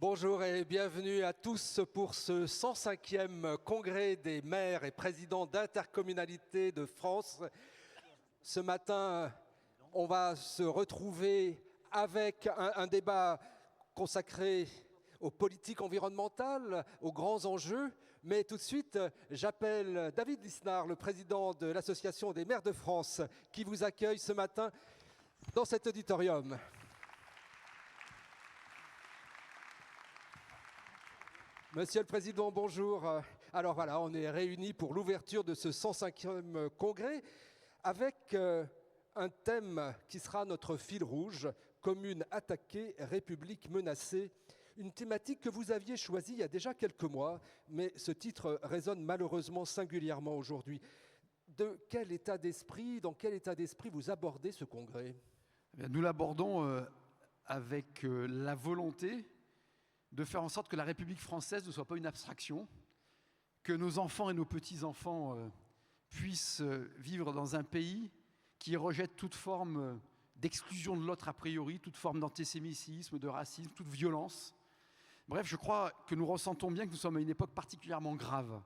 Bonjour et bienvenue à tous pour ce 105e congrès des maires et présidents d'intercommunalités de France. Ce matin, on va se retrouver avec un débat consacré aux politiques environnementales, aux grands enjeux. Mais tout de suite, j'appelle David Lisnard, le président de l'Association des maires de France, qui vous accueille ce matin dans cet auditorium. Monsieur le Président, bonjour. Alors voilà, on est réunis pour l'ouverture de ce 105e congrès avec un thème qui sera notre fil rouge, commune attaquée, République menacée. Une thématique que vous aviez choisie il y a déjà quelques mois, mais ce titre résonne malheureusement singulièrement aujourd'hui. Dans quel état d'esprit vous abordez ce congrès ? Nous l'abordons avec la volonté de faire en sorte que la République française ne soit pas une abstraction, que nos enfants et nos petits-enfants puissent vivre dans un pays qui rejette toute forme d'exclusion de l'autre a priori, toute forme d'antisémitisme, de racisme, toute violence. Bref, je crois que nous ressentons bien que nous sommes à une époque particulièrement grave.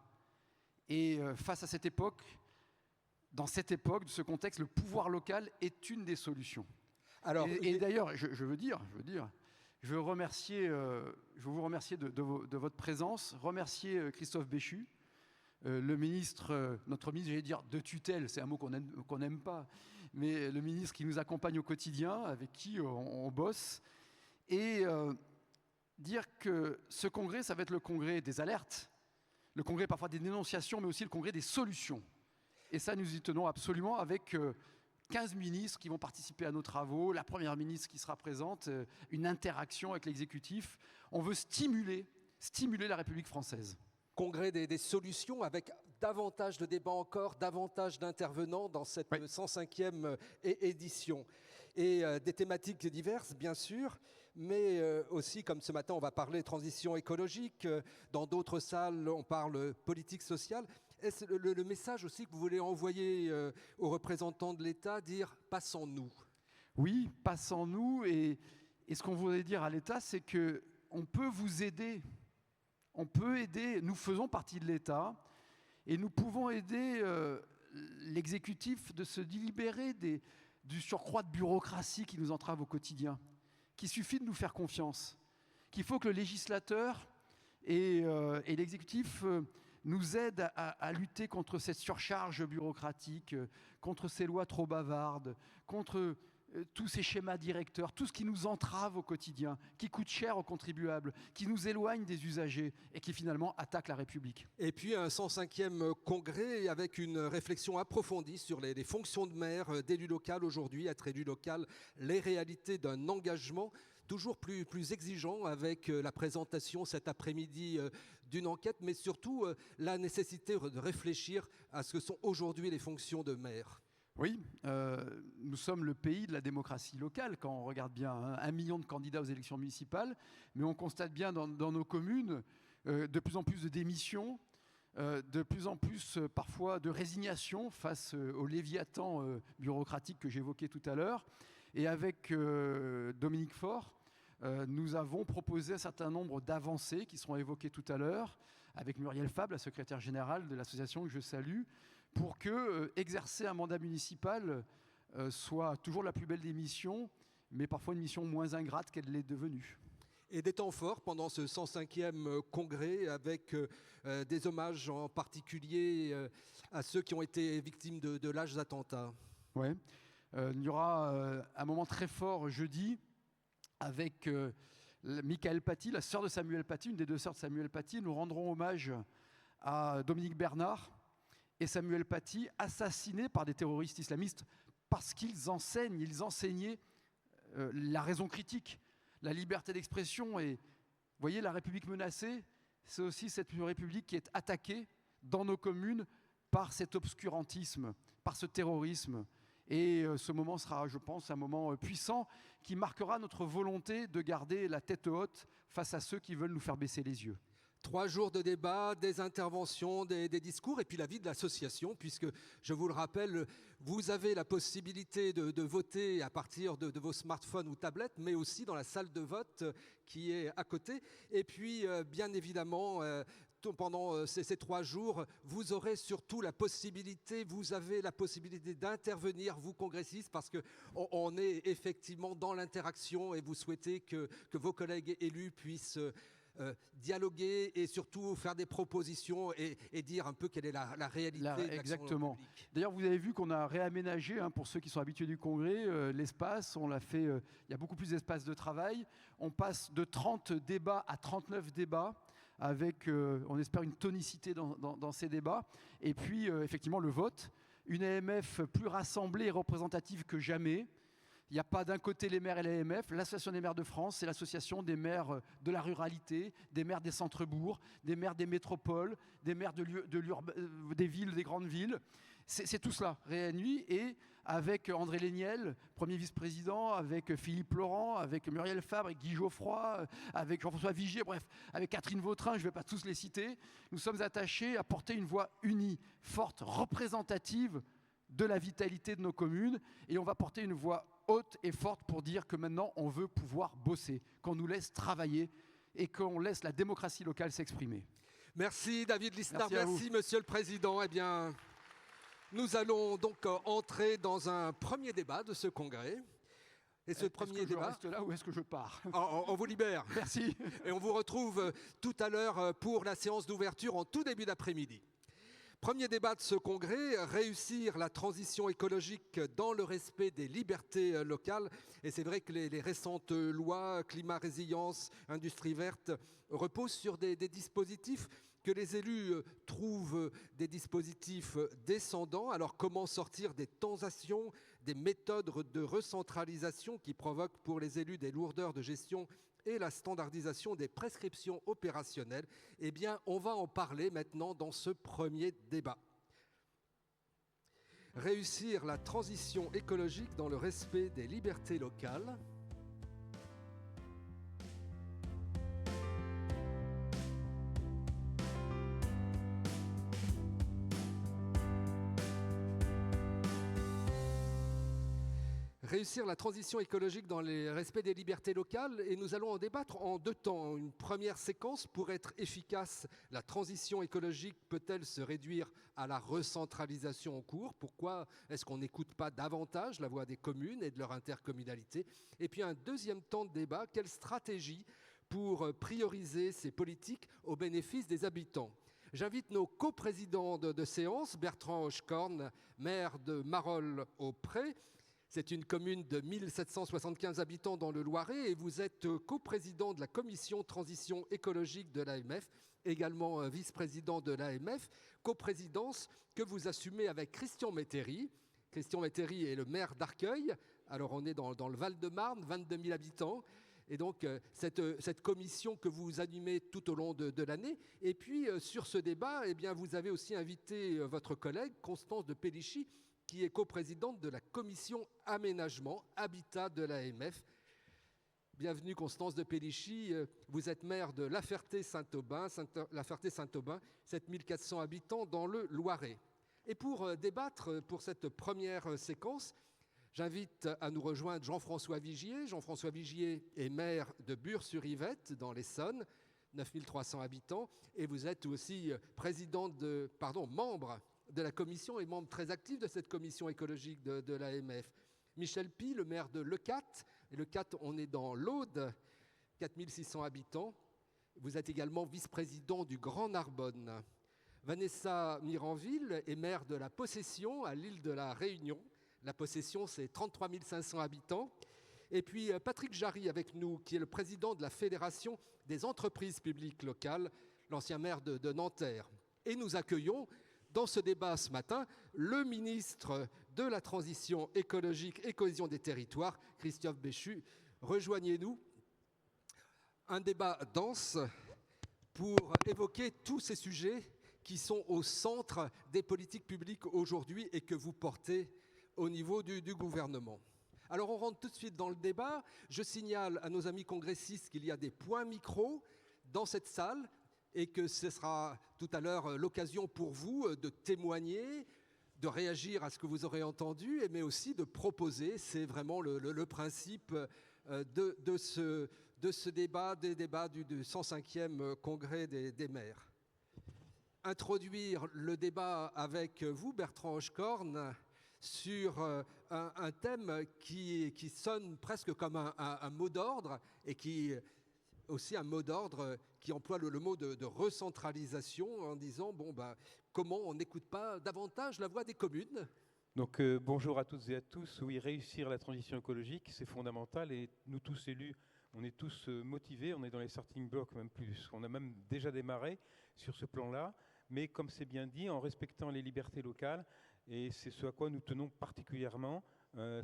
Et face à cette époque, dans cette époque, de ce contexte, le pouvoir local est une des solutions. Alors, et d'ailleurs, je veux dire, je veux vous remercier de votre présence, remercier Christophe Béchu, le ministre, notre ministre, j'allais dire de tutelle, c'est un mot qu'on n'aime pas, mais le ministre qui nous accompagne au quotidien, avec qui on bosse, et dire que ce congrès, ça va être le congrès des alertes, le congrès parfois des dénonciations, mais aussi le congrès des solutions. Et ça, nous y tenons absolument avec 15 ministres qui vont participer à nos travaux, la première ministre qui sera présente, une interaction avec l'exécutif. On veut stimuler la République française. Congrès des solutions avec davantage de débats encore, davantage d'intervenants dans cette 105e édition. Et des thématiques diverses, bien sûr, mais aussi, comme ce matin, on va parler transition écologique. Dans d'autres salles, on parle politique sociale. Est-ce le message aussi que vous voulez envoyer aux représentants de l'État, dire « passons-nous » ? Oui, passons-nous. Et ce qu'on voudrait dire à l'État, c'est qu'on peut vous aider. On peut aider, nous faisons partie de l'État, et nous pouvons aider l'exécutif de se libérer du surcroît de bureaucratie qui nous entrave au quotidien, qu'il suffit de nous faire confiance, qu'il faut que le législateur et l'exécutif nous aident à lutter contre cette surcharge bureaucratique, contre ces lois trop bavardes, contre tous ces schémas directeurs, tout ce qui nous entrave au quotidien, qui coûte cher aux contribuables, qui nous éloigne des usagers et qui finalement attaque la République. Et puis un 105e congrès avec une réflexion approfondie sur les fonctions de maire, d'élu local aujourd'hui, être élu local, les réalités d'un engagement toujours plus exigeant avec la présentation cet après-midi d'une enquête, mais surtout la nécessité de réfléchir à ce que sont aujourd'hui les fonctions de maire. Oui, nous sommes le pays de la démocratie locale, quand on regarde bien, 1 million de candidats aux élections municipales, mais on constate bien dans nos communes de plus en plus de démissions, de plus en plus parfois de résignation face au léviathan bureaucratique que j'évoquais tout à l'heure. Et avec Dominique Faure, nous avons proposé un certain nombre d'avancées qui seront évoquées tout à l'heure, avec Muriel Fabre, la secrétaire générale de l'association que je salue, pour que exercer un mandat municipal soit toujours la plus belle des missions, mais parfois une mission moins ingrate qu'elle l'est devenue. Et des temps forts pendant ce 105e congrès avec des hommages en particulier à ceux qui ont été victimes de lâches attentats. Oui, il y aura un moment très fort jeudi avec Michael Paty, la sœur de Samuel Paty, une des deux sœurs de Samuel Paty. Nous rendrons hommage à Dominique Bernard et Samuel Paty, assassinés par des terroristes islamistes parce qu'ils enseignaient la raison critique, la liberté d'expression. Et vous voyez, la République menacée, c'est aussi cette République qui est attaquée dans nos communes par cet obscurantisme, par ce terrorisme. Et ce moment sera, je pense, un moment puissant qui marquera notre volonté de garder la tête haute face à ceux qui veulent nous faire baisser les yeux. 3 jours de débat, des interventions, des discours, et puis la vie de l'association, puisque, je vous le rappelle, vous avez la possibilité de voter à partir de vos smartphones ou tablettes, mais aussi dans la salle de vote qui est à côté. Et puis, bien évidemment, pendant ces 3 jours, vous aurez surtout vous avez la possibilité d'intervenir, vous congressistes, parce qu'on est effectivement dans l'interaction et vous souhaitez que vos collègues élus puissent dialoguer et surtout faire des propositions et dire un peu quelle est la réalité de l'action Exactement. publique. D'ailleurs, vous avez vu qu'on a réaménagé, pour ceux qui sont habitués du congrès, l'espace. On l'a fait, il y a beaucoup plus d'espace de travail. On passe de 30 débats à 39 débats avec, on espère, une tonicité dans ces débats. Et puis, effectivement, le vote. Une AMF plus rassemblée et représentative que jamais. Il n'y a pas d'un côté les maires et l'AMF. L'Association des maires de France, c'est l'association des maires de la ruralité, des maires des centres-bourgs, des maires des métropoles, des maires des villes, des grandes villes. C'est tout cela réuni, et avec André Léniel, premier vice-président, avec Philippe Laurent, avec Muriel Fabre, avec Guy Geoffroy, avec Jean-François Vigier, bref, avec Catherine Vautrin, je ne vais pas tous les citer. Nous sommes attachés à porter une voix unie, forte, représentative de la vitalité de nos communes, et on va porter une voix haute et forte pour dire que maintenant on veut pouvoir bosser, qu'on nous laisse travailler et qu'on laisse la démocratie locale s'exprimer. Merci David Lisnard, merci Monsieur le Président. Eh bien, nous allons donc entrer dans un premier débat de ce congrès. Et ce premier débat... Est-ce que je reste là ou est-ce que je pars? On vous libère. Merci. Et on vous retrouve tout à l'heure pour la séance d'ouverture en tout début d'après-midi. Premier débat de ce congrès, réussir la transition écologique dans le respect des libertés locales. Et c'est vrai que les récentes lois, climat, résilience, industrie verte, reposent sur des dispositifs que les élus trouvent des dispositifs descendants. Alors comment sortir des tensions, des méthodes de recentralisation qui provoquent pour les élus des lourdeurs de gestion et la standardisation des prescriptions opérationnelles? Eh bien, on va en parler maintenant dans ce premier débat. Réussir la transition écologique dans le respect des libertés locales. Réussir la transition écologique dans le respect des libertés locales, et nous allons en débattre en 2 temps. Une première séquence: pour être efficace, la transition écologique peut-elle se réduire à la recentralisation en cours? Pourquoi est-ce qu'on n'écoute pas davantage la voix des communes et de leur intercommunalité? Et puis un deuxième temps de débat: quelle stratégie pour prioriser ces politiques au bénéfice des habitants? J'invite nos coprésidents de séance, Bertrand Hochkorn, maire de Marolles-au-Pré. C'est une commune de 1775 habitants dans le Loiret, et vous êtes coprésident de la commission transition écologique de l'AMF, également vice-président de l'AMF, coprésidence que vous assumez avec Christian Métairie. Christian Métairie est le maire d'Arcueil. Alors on est dans le Val-de-Marne, 22 000 habitants. Et donc cette commission que vous animez tout au long de l'année. Et puis sur ce débat, eh bien, vous avez aussi invité votre collègue Constance de Pellichy, qui est coprésidente de la commission aménagement habitat de l'AMF. Bienvenue Constance de Pellichy, vous êtes maire de La Ferté-Saint-Aubin, 7400 habitants dans le Loiret. Et pour débattre pour cette première séquence, j'invite à nous rejoindre Jean-François Vigier. Jean-François Vigier est maire de Bure-sur-Yvette dans l'Essonne, 9300 habitants, et vous êtes aussi membre de la commission et membre très actif de cette commission écologique de l'AMF. Michel Py, le maire de Leucate, et Leucate, on est dans l'Aude, 4600 habitants. Vous êtes également vice-président du Grand Narbonne. Vanessa Miranville est maire de La Possession à l'île de la Réunion. La Possession, c'est 33 500 habitants. Et puis Patrick Jarry avec nous, qui est le président de la Fédération des entreprises publiques locales, l'ancien maire de Nanterre. Et nous accueillons dans ce débat ce matin le ministre de la Transition écologique et cohésion des territoires, Christophe Béchu. Rejoignez-nous. Un débat dense pour évoquer tous ces sujets qui sont au centre des politiques publiques aujourd'hui et que vous portez au niveau du gouvernement. Alors on rentre tout de suite dans le débat. Je signale à nos amis congressistes qu'il y a des points micro dans cette salle. et que ce sera tout à l'heure l'occasion pour vous de témoigner, de réagir à ce que vous aurez entendu, mais aussi de proposer. C'est vraiment le principe de ce débat, des débats du 105e congrès des maires. Introduire le débat avec vous, Bertrand Hochkorn, sur un thème qui sonne presque comme un mot d'ordre et qui aussi un mot d'ordre qui emploie le mot de recentralisation en disant comment on n'écoute pas davantage la voix des communes. Donc bonjour à toutes et à tous. Oui, réussir la transition écologique, c'est fondamental et nous tous élus, on est tous motivés, on est dans les starting blocks même plus. On a même déjà démarré sur ce plan-là, mais comme c'est bien dit, en respectant les libertés locales, et c'est ce à quoi nous tenons particulièrement.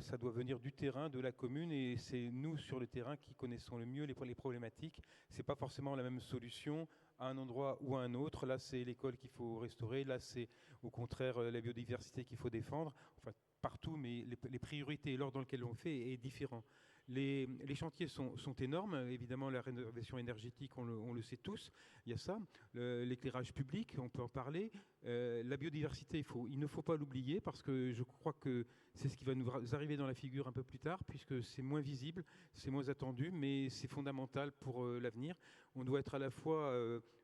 Ça doit venir du terrain, de la commune, et c'est nous sur le terrain qui connaissons le mieux les problématiques. Ce n'est pas forcément la même solution à un endroit ou à un autre. Là, c'est l'école qu'il faut restaurer. Là, c'est au contraire la biodiversité qu'il faut défendre. Enfin, partout, mais les priorités et l'ordre dans lequel on fait est différent. Les chantiers sont énormes. Évidemment, la rénovation énergétique, on le sait tous. Il y a ça. L'éclairage public, on peut en parler. La biodiversité, il ne faut pas l'oublier parce que je crois que c'est ce qui va nous arriver dans la figure un peu plus tard puisque c'est moins visible, c'est moins attendu, mais c'est fondamental pour l'avenir. On doit être à la fois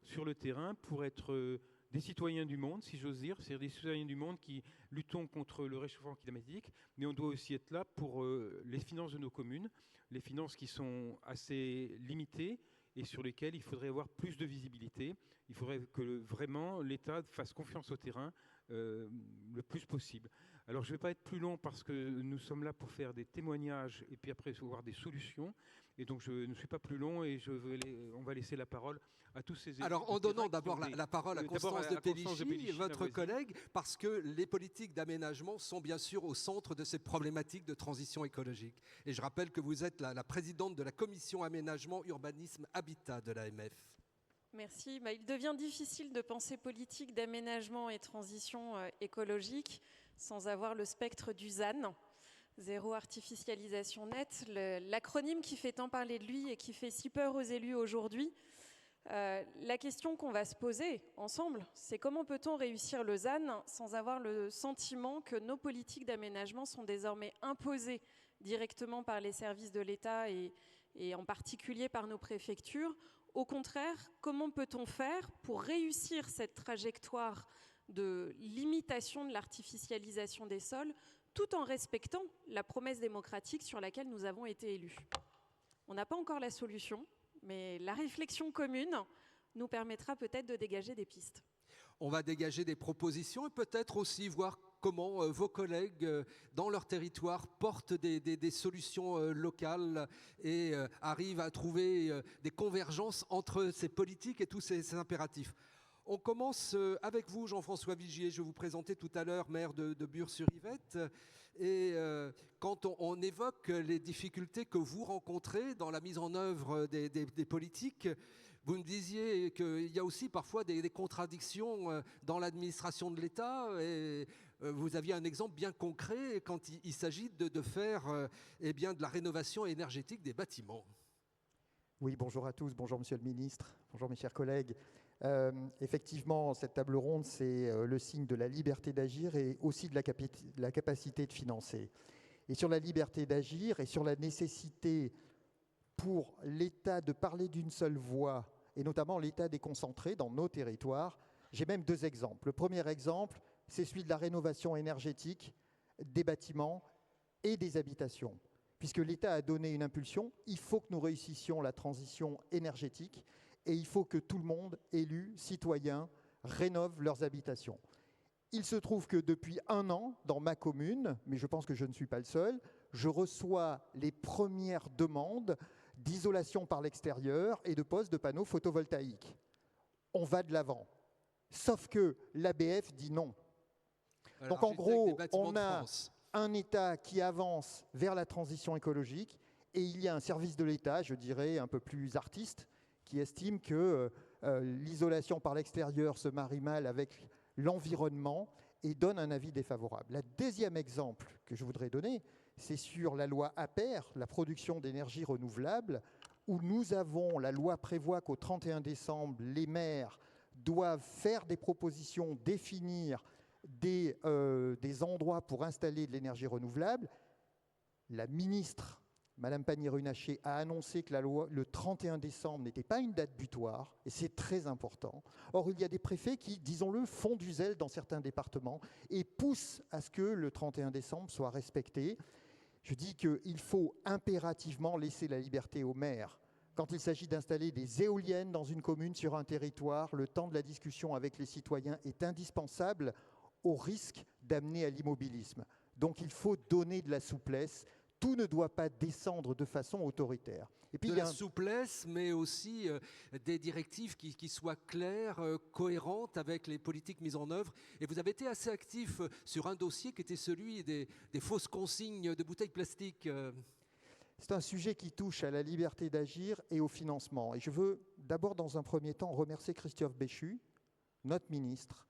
sur le terrain pour être des citoyens du monde, si j'ose dire, c'est-à-dire des citoyens du monde qui luttons contre le réchauffement climatique, mais on doit aussi être là pour les finances de nos communes, les finances qui sont assez limitées et sur lesquelles il faudrait avoir plus de visibilité. Il faudrait que vraiment l'État fasse confiance au terrain le plus possible. Alors je ne vais pas être plus long parce que nous sommes là pour faire des témoignages et puis après voir des solutions. Et donc je ne suis pas plus long et on va laisser la parole à tous ces élus. Alors en donnant d'abord la parole à Constance de Pellichy, votre collègue, parce que les politiques d'aménagement sont bien sûr au centre de ces problématiques de transition écologique. Et je rappelle que vous êtes la présidente de la commission aménagement, urbanisme, habitat de l'AMF. Merci. Il devient difficile de penser politique d'aménagement et transition écologique sans avoir le spectre du ZAN. Zéro artificialisation nette, l'acronyme qui fait tant parler de lui et qui fait si peur aux élus aujourd'hui. La question qu'on va se poser ensemble, c'est comment peut-on réussir le ZAN sans avoir le sentiment que nos politiques d'aménagement sont désormais imposées directement par les services de l'État et en particulier par nos préfectures. Au contraire, comment peut-on faire pour réussir cette trajectoire de limitation de l'artificialisation des sols tout en respectant la promesse démocratique sur laquelle nous avons été élus. On n'a pas encore la solution, mais la réflexion commune nous permettra peut-être de dégager des pistes. On va dégager des propositions et peut-être aussi voir comment vos collègues dans leur territoire portent des solutions locales et arrivent à trouver des convergences entre ces politiques et tous ces impératifs. On commence avec vous, Jean-François Vigier. Je vais vous présenter tout à l'heure maire de Bure-sur-Yvette. Et quand on évoque les difficultés que vous rencontrez dans la mise en œuvre des politiques, vous me disiez qu'il y a aussi parfois des contradictions dans l'administration de l'État. Et vous aviez un exemple bien concret quand il s'agit de faire de la rénovation énergétique des bâtiments. Oui, bonjour à tous, bonjour Monsieur le Ministre, bonjour mes chers collègues. Effectivement, cette table ronde, c'est le signe de la liberté d'agir et aussi de la capacité de financer. Et sur la liberté d'agir et sur la nécessité pour l'État de parler d'une seule voix, et notamment l'État déconcentré dans nos territoires, j'ai même deux exemples. Le premier exemple, c'est celui de la rénovation énergétique des bâtiments et des habitations. Puisque l'État a donné une impulsion, il faut que nous réussissions la transition énergétique et il faut que tout le monde, élus, citoyens, rénovent leurs habitations. Il se trouve que depuis 1 an, dans ma commune, mais je pense que je ne suis pas le seul, je reçois les premières demandes d'isolation par l'extérieur et de pose de panneaux photovoltaïques. On va de l'avant. Sauf que l'ABF dit non. Alors, donc en gros, on a un État qui avance vers la transition écologique et il y a un service de l'État, je dirais un peu plus artiste, qui estime que l'isolation par l'extérieur se marie mal avec l'environnement et donne un avis défavorable. Le deuxième exemple que je voudrais donner, c'est sur la loi APER, la production d'énergie renouvelable, où la loi prévoit qu'au 31 décembre, les maires doivent faire des propositions, définir des endroits pour installer de l'énergie renouvelable, la ministre, Madame Pannier-Runacher, a annoncé que la loi, le 31 décembre, n'était pas une date butoir, et c'est très important. Or, il y a des préfets qui, disons-le, font du zèle dans certains départements et poussent à ce que le 31 décembre soit respecté. Je dis qu'il faut impérativement laisser la liberté aux maires. Quand il s'agit d'installer des éoliennes dans une commune, sur un territoire, le temps de la discussion avec les citoyens est indispensable au risque d'amener à l'immobilisme. Donc il faut donner de la souplesse. Tout ne doit pas descendre de façon autoritaire. Et puis, de la souplesse, mais aussi des directives qui soient claires, cohérentes avec les politiques mises en œuvre. Et vous avez été assez actif sur un dossier qui était celui des fausses consignes de bouteilles plastiques. C'est un sujet qui touche à la liberté d'agir et au financement. Et je veux d'abord, dans un premier temps, remercier Christophe Béchu, notre ministre,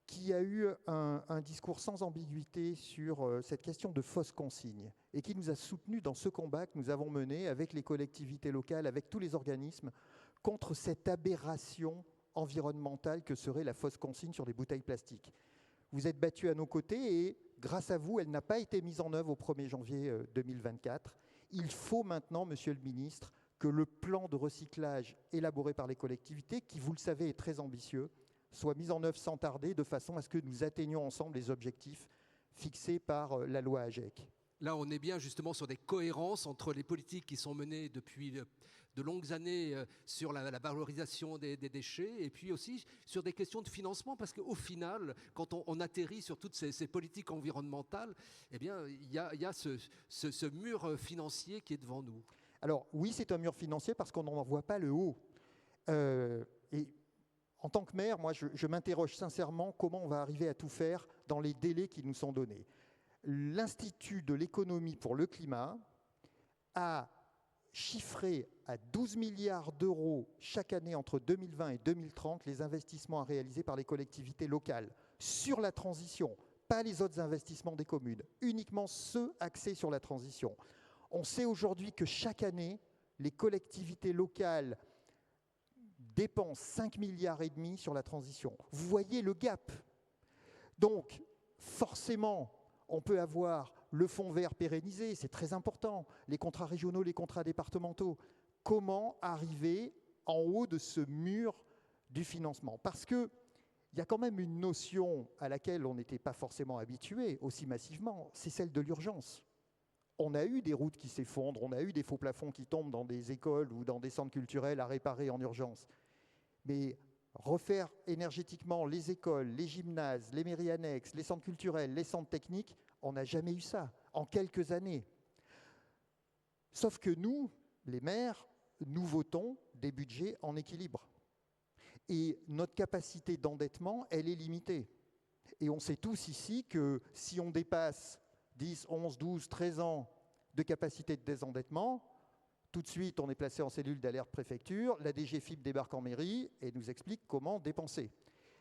qui a eu un discours sans ambiguïté sur cette question de fausses consignes et qui nous a soutenus dans ce combat que nous avons mené avec les collectivités locales, avec tous les organismes, contre cette aberration environnementale que serait la fausse consigne sur les bouteilles plastiques. Vous êtes battus à nos côtés et grâce à vous, elle n'a pas été mise en œuvre au 1er janvier 2024. Il faut maintenant, Monsieur le Ministre, que le plan de recyclage élaboré par les collectivités, qui, vous le savez, est très ambitieux, soit mis en œuvre sans tarder, de façon à ce que nous atteignions ensemble les objectifs fixés par la loi AGEC. Là, on est bien justement sur des cohérences entre les politiques qui sont menées depuis de longues années sur la valorisation des déchets et puis aussi sur des questions de financement, parce qu'au final, quand on atterrit sur toutes ces politiques environnementales, eh bien, il y a ce mur financier qui est devant nous. Alors oui, c'est un mur financier parce qu'on n'en voit pas le haut. Et en tant que maire, moi, je m'interroge sincèrement comment on va arriver à tout faire dans les délais qui nous sont donnés. L'Institut de l'économie pour le climat a chiffré à 12 milliards d'euros chaque année entre 2020 et 2030 les investissements à réaliser par les collectivités locales sur la transition, pas les autres investissements des communes, uniquement ceux axés sur la transition. On sait aujourd'hui que chaque année, les collectivités locales dépensent 5,5 milliards sur la transition. Vous voyez le gap. Donc, forcément, on peut avoir le fonds vert pérennisé, c'est très important, les contrats régionaux, les contrats départementaux. Comment arriver en haut de ce mur du financement? Parce qu'il y a quand même une notion à laquelle on n'était pas forcément habitué aussi massivement, c'est celle de l'urgence. On a eu des routes qui s'effondrent, on a eu des faux plafonds qui tombent dans des écoles ou dans des centres culturels à réparer en urgence. Mais refaire énergétiquement les écoles, les gymnases, les mairies annexes, les centres culturels, les centres techniques, on n'a jamais eu ça en quelques années. Sauf que nous, les maires, nous votons des budgets en équilibre. Et notre capacité d'endettement, elle est limitée. Et on sait tous ici que si on dépasse 10, 11, 12, 13 ans de capacité de désendettement, tout de suite, on est placé en cellule d'alerte préfecture, la DGFiP débarque en mairie et nous explique comment dépenser.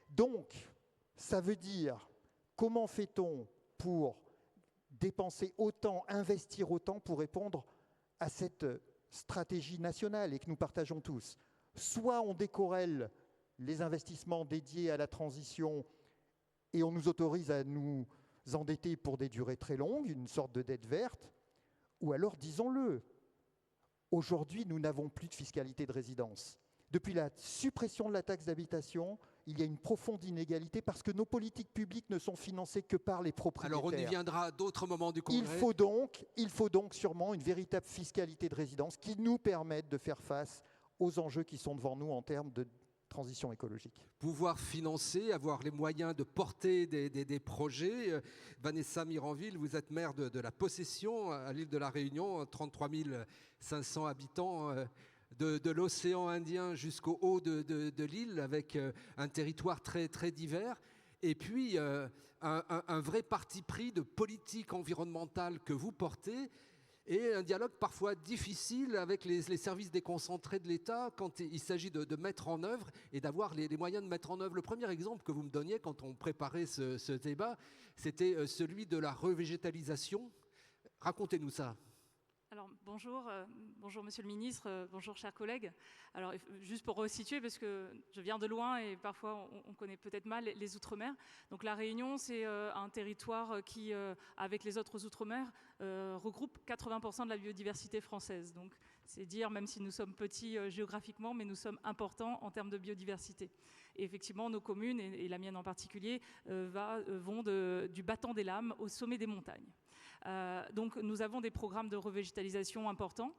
Donc, ça veut dire, comment fait-on pour dépenser autant, investir autant pour répondre à cette stratégie nationale et que nous partageons tous? Soit on décorrèle les investissements dédiés à la transition et on nous autorise à nous endetter pour des durées très longues, une sorte de dette verte, ou alors, disons-le, aujourd'hui, nous n'avons plus de fiscalité de résidence. Depuis la suppression de la taxe d'habitation, il y a une profonde inégalité parce que nos politiques publiques ne sont financées que par les propriétaires. Alors on y viendra à d'autres moments du Congrès. Il faut donc sûrement une véritable fiscalité de résidence qui nous permette de faire face aux enjeux qui sont devant nous en termes de transition écologique. Pouvoir financer, avoir les moyens de porter des projets. Vanessa Miranville, vous êtes maire de la Possession à l'île de la Réunion, 33 500 habitants de l'océan Indien jusqu'au haut de l'île, avec un territoire très, très divers. Et puis un vrai parti pris de politique environnementale que vous portez, et un dialogue parfois difficile avec les services déconcentrés de l'État quand il s'agit de mettre en œuvre et d'avoir les moyens de mettre en œuvre. Le premier exemple que vous me donniez quand on préparait ce débat, c'était celui de la revégétalisation. Racontez-nous ça. Alors bonjour, bonjour Monsieur le Ministre, bonjour chers collègues. Alors juste pour resituer, parce que je viens de loin et parfois on connaît peut-être mal les Outre-mer. Donc la Réunion, c'est un territoire qui, avec les autres Outre-mer, regroupe 80% de la biodiversité française. Donc c'est dire, même si nous sommes petits géographiquement, mais nous sommes importants en termes de biodiversité. Et effectivement, nos communes, et la mienne en particulier, vont du battant des Lames au sommet des montagnes. Donc nous avons des programmes de revégétalisation importants,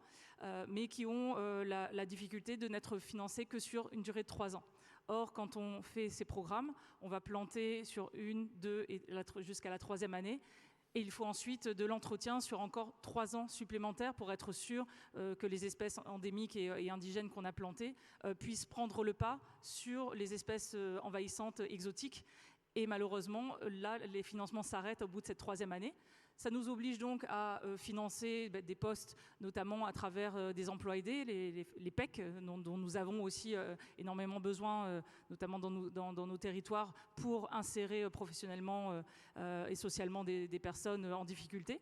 mais qui ont la difficulté de n'être financés que sur une durée de 3 ans. Or, quand on fait ces programmes, on va planter sur 1, 2 et jusqu'à la 3e année. Et il faut ensuite de l'entretien sur encore 3 ans supplémentaires pour être sûr que les espèces endémiques et indigènes qu'on a plantées puissent prendre le pas sur les espèces envahissantes exotiques. Et malheureusement, là, les financements s'arrêtent au bout de cette 3e année. Ça nous oblige donc à financer des postes, notamment à travers des emplois aidés, les PEC, dont nous avons aussi énormément besoin, notamment dans nos territoires, pour insérer professionnellement et socialement des personnes en difficulté.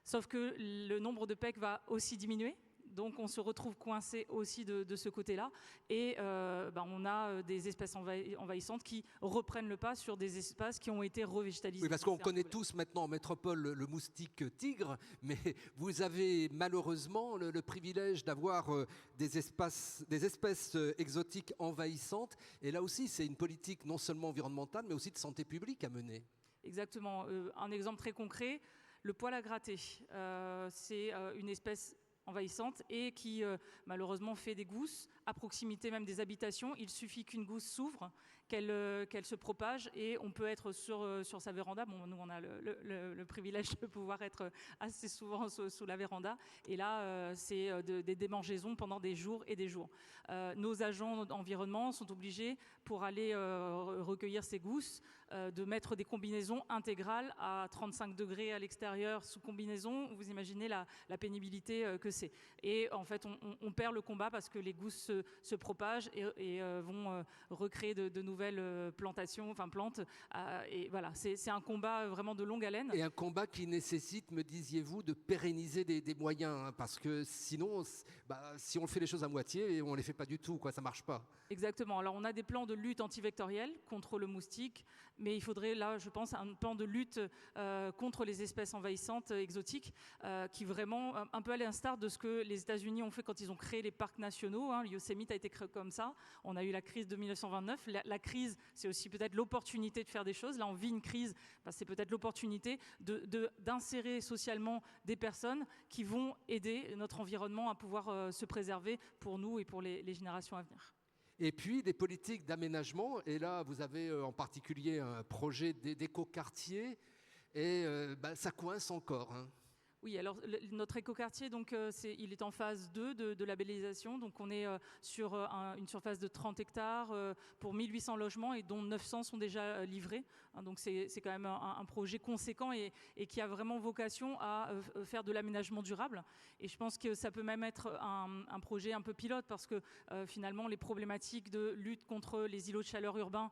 Sauf que le nombre de PEC va aussi diminuer. Donc on se retrouve coincé aussi de ce côté-là et on a des espèces envahissantes qui reprennent le pas sur des espaces qui ont été revégétalisés. Oui, parce qu'on connaît tous maintenant en métropole le moustique tigre, mais vous avez malheureusement le privilège d'avoir des espèces exotiques envahissantes. Et là aussi, c'est une politique non seulement environnementale, mais aussi de santé publique à mener. Exactement. Un exemple très concret, le poil à gratter. C'est une espèce envahissante et qui malheureusement fait des gousses à proximité même des habitations. Il suffit qu'une gousse s'ouvre, qu'elle se propage et on peut être sur sa véranda. Bon, nous on a le privilège de pouvoir être assez souvent sous la véranda et là c'est des démangeaisons pendant des jours et des jours. Nos agents d'environnement sont obligés pour aller recueillir ces gousses de mettre des combinaisons intégrales à 35 degrés à l'extérieur sous combinaison. Vous imaginez la pénibilité que c'est. Et en fait, on perd le combat parce que les gousses se propagent et vont recréer de nouvelles plantations, enfin plantes. Et voilà, c'est un combat vraiment de longue haleine. Et un combat qui nécessite, me disiez-vous, de pérenniser des moyens, hein, parce que sinon, si on fait les choses à moitié, on ne les fait pas du tout, quoi, ça ne marche pas. Exactement. Alors on a des plans de lutte antivectorielle contre le moustique, mais il faudrait là, je pense, un plan de lutte contre les espèces envahissantes exotiques qui vraiment, un peu à l'instar de ce que les États-Unis ont fait quand ils ont créé les parcs nationaux. Hein. Le Yosemite a été créé comme ça. On a eu la crise de 1929. La crise, c'est aussi peut-être l'opportunité de faire des choses. Là, on vit une crise, c'est peut-être l'opportunité d'insérer socialement des personnes qui vont aider notre environnement à pouvoir se préserver pour nous et pour les générations à venir. Et puis des politiques d'aménagement, et là vous avez en particulier un projet d'écoquartier, et ça coince encore. Hein. Oui, alors notre écoquartier, donc, il est en phase 2 de labellisation. Donc on est sur une surface de 30 hectares pour 1800 logements et dont 900 sont déjà livrés. Hein, donc c'est quand même un projet conséquent et qui a vraiment vocation à faire de l'aménagement durable. Et je pense que ça peut même être un projet un peu pilote parce que finalement les problématiques de lutte contre les îlots de chaleur urbains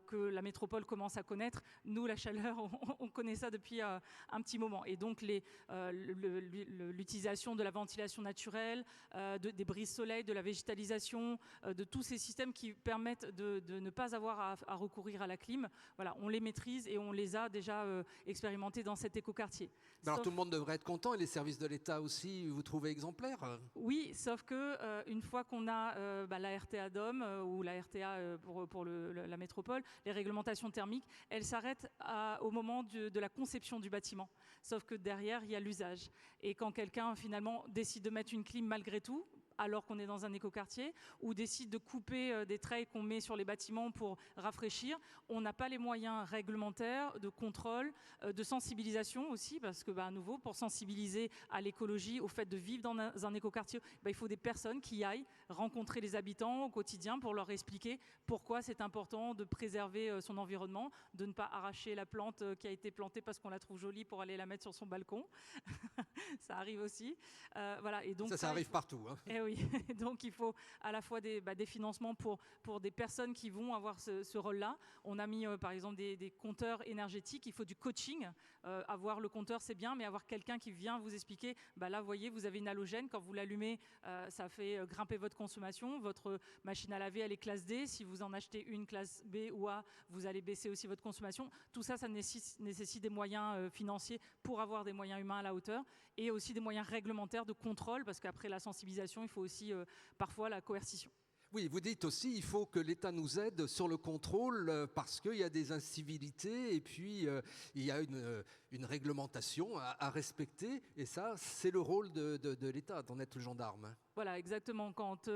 que la métropole commence à connaître, nous la chaleur, on connaît ça depuis un petit moment. Et donc l'utilisation de la ventilation naturelle, des brises-soleil, de la végétalisation, de tous ces systèmes qui permettent de ne pas avoir à recourir à la clim. Voilà, on les maîtrise et on les a déjà expérimentés dans cet écoquartier. Alors tout le monde devrait être content et les services de l'État aussi, vous trouvez exemplaires? Oui, sauf que une fois qu'on a la RTA DOM ou la RTA pour la métropole, les réglementations thermiques, elles s'arrêtent au moment de la conception du bâtiment. Sauf que derrière, il y a l'usage. Et quand quelqu'un finalement décide de mettre une clim malgré tout, alors qu'on est dans un écoquartier, ou décide de couper des treilles qu'on met sur les bâtiments pour rafraîchir, on n'a pas les moyens réglementaires, de contrôle, de sensibilisation aussi, parce que à nouveau, pour sensibiliser à l'écologie, au fait de vivre dans un écoquartier, il faut des personnes qui aillent rencontrer les habitants au quotidien pour leur expliquer pourquoi c'est important de préserver son environnement, de ne pas arracher la plante qui a été plantée parce qu'on la trouve jolie pour aller la mettre sur son balcon. Ça arrive aussi. Voilà. Et donc, ça arrive partout. Hein. oui. Donc il faut à la fois des financements pour des personnes qui vont avoir ce rôle-là. On a mis par exemple des compteurs énergétiques, il faut du coaching. Avoir le compteur c'est bien, mais avoir quelqu'un qui vient vous expliquer, là vous voyez, vous avez une halogène, quand vous l'allumez, ça fait grimper votre consommation, votre machine à laver elle est classe D, si vous en achetez une classe B ou A, vous allez baisser aussi votre consommation. Tout ça, ça nécessite des moyens financiers pour avoir des moyens humains à la hauteur et aussi des moyens réglementaires de contrôle, parce qu'après la sensibilisation, il faut aussi parfois la coercition. Oui, vous dites aussi il faut que l'État nous aide sur le contrôle parce qu'il y a des incivilités et puis il y a une réglementation à respecter. Et ça, c'est le rôle de l'État, d'en être le gendarme. Voilà, exactement. Quand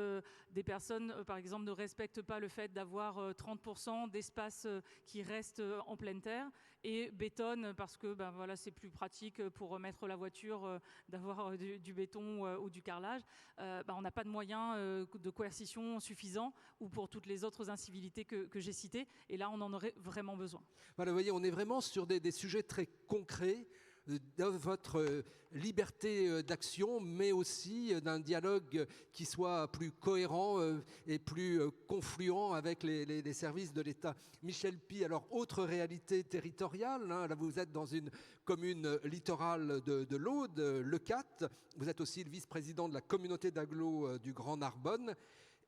des personnes, par exemple, ne respectent pas le fait d'avoir 30% d'espace qui reste en pleine terre et bétonnent parce que voilà, c'est plus pratique pour mettre la voiture, d'avoir du béton ou du carrelage, on n'a pas de moyens de coercition suffisants ou pour toutes les autres incivilités que j'ai citées. Et là, on en aurait vraiment besoin. Voilà, vous voyez, on est vraiment sur des sujets très concrets de votre liberté d'action, mais aussi d'un dialogue qui soit plus cohérent et plus confluent avec les services de l'État. Michel Py, alors autre réalité territoriale, là vous êtes dans une commune littorale de l'Aude, Leucate, vous êtes aussi le vice-président de la communauté d'agglo du Grand Narbonne.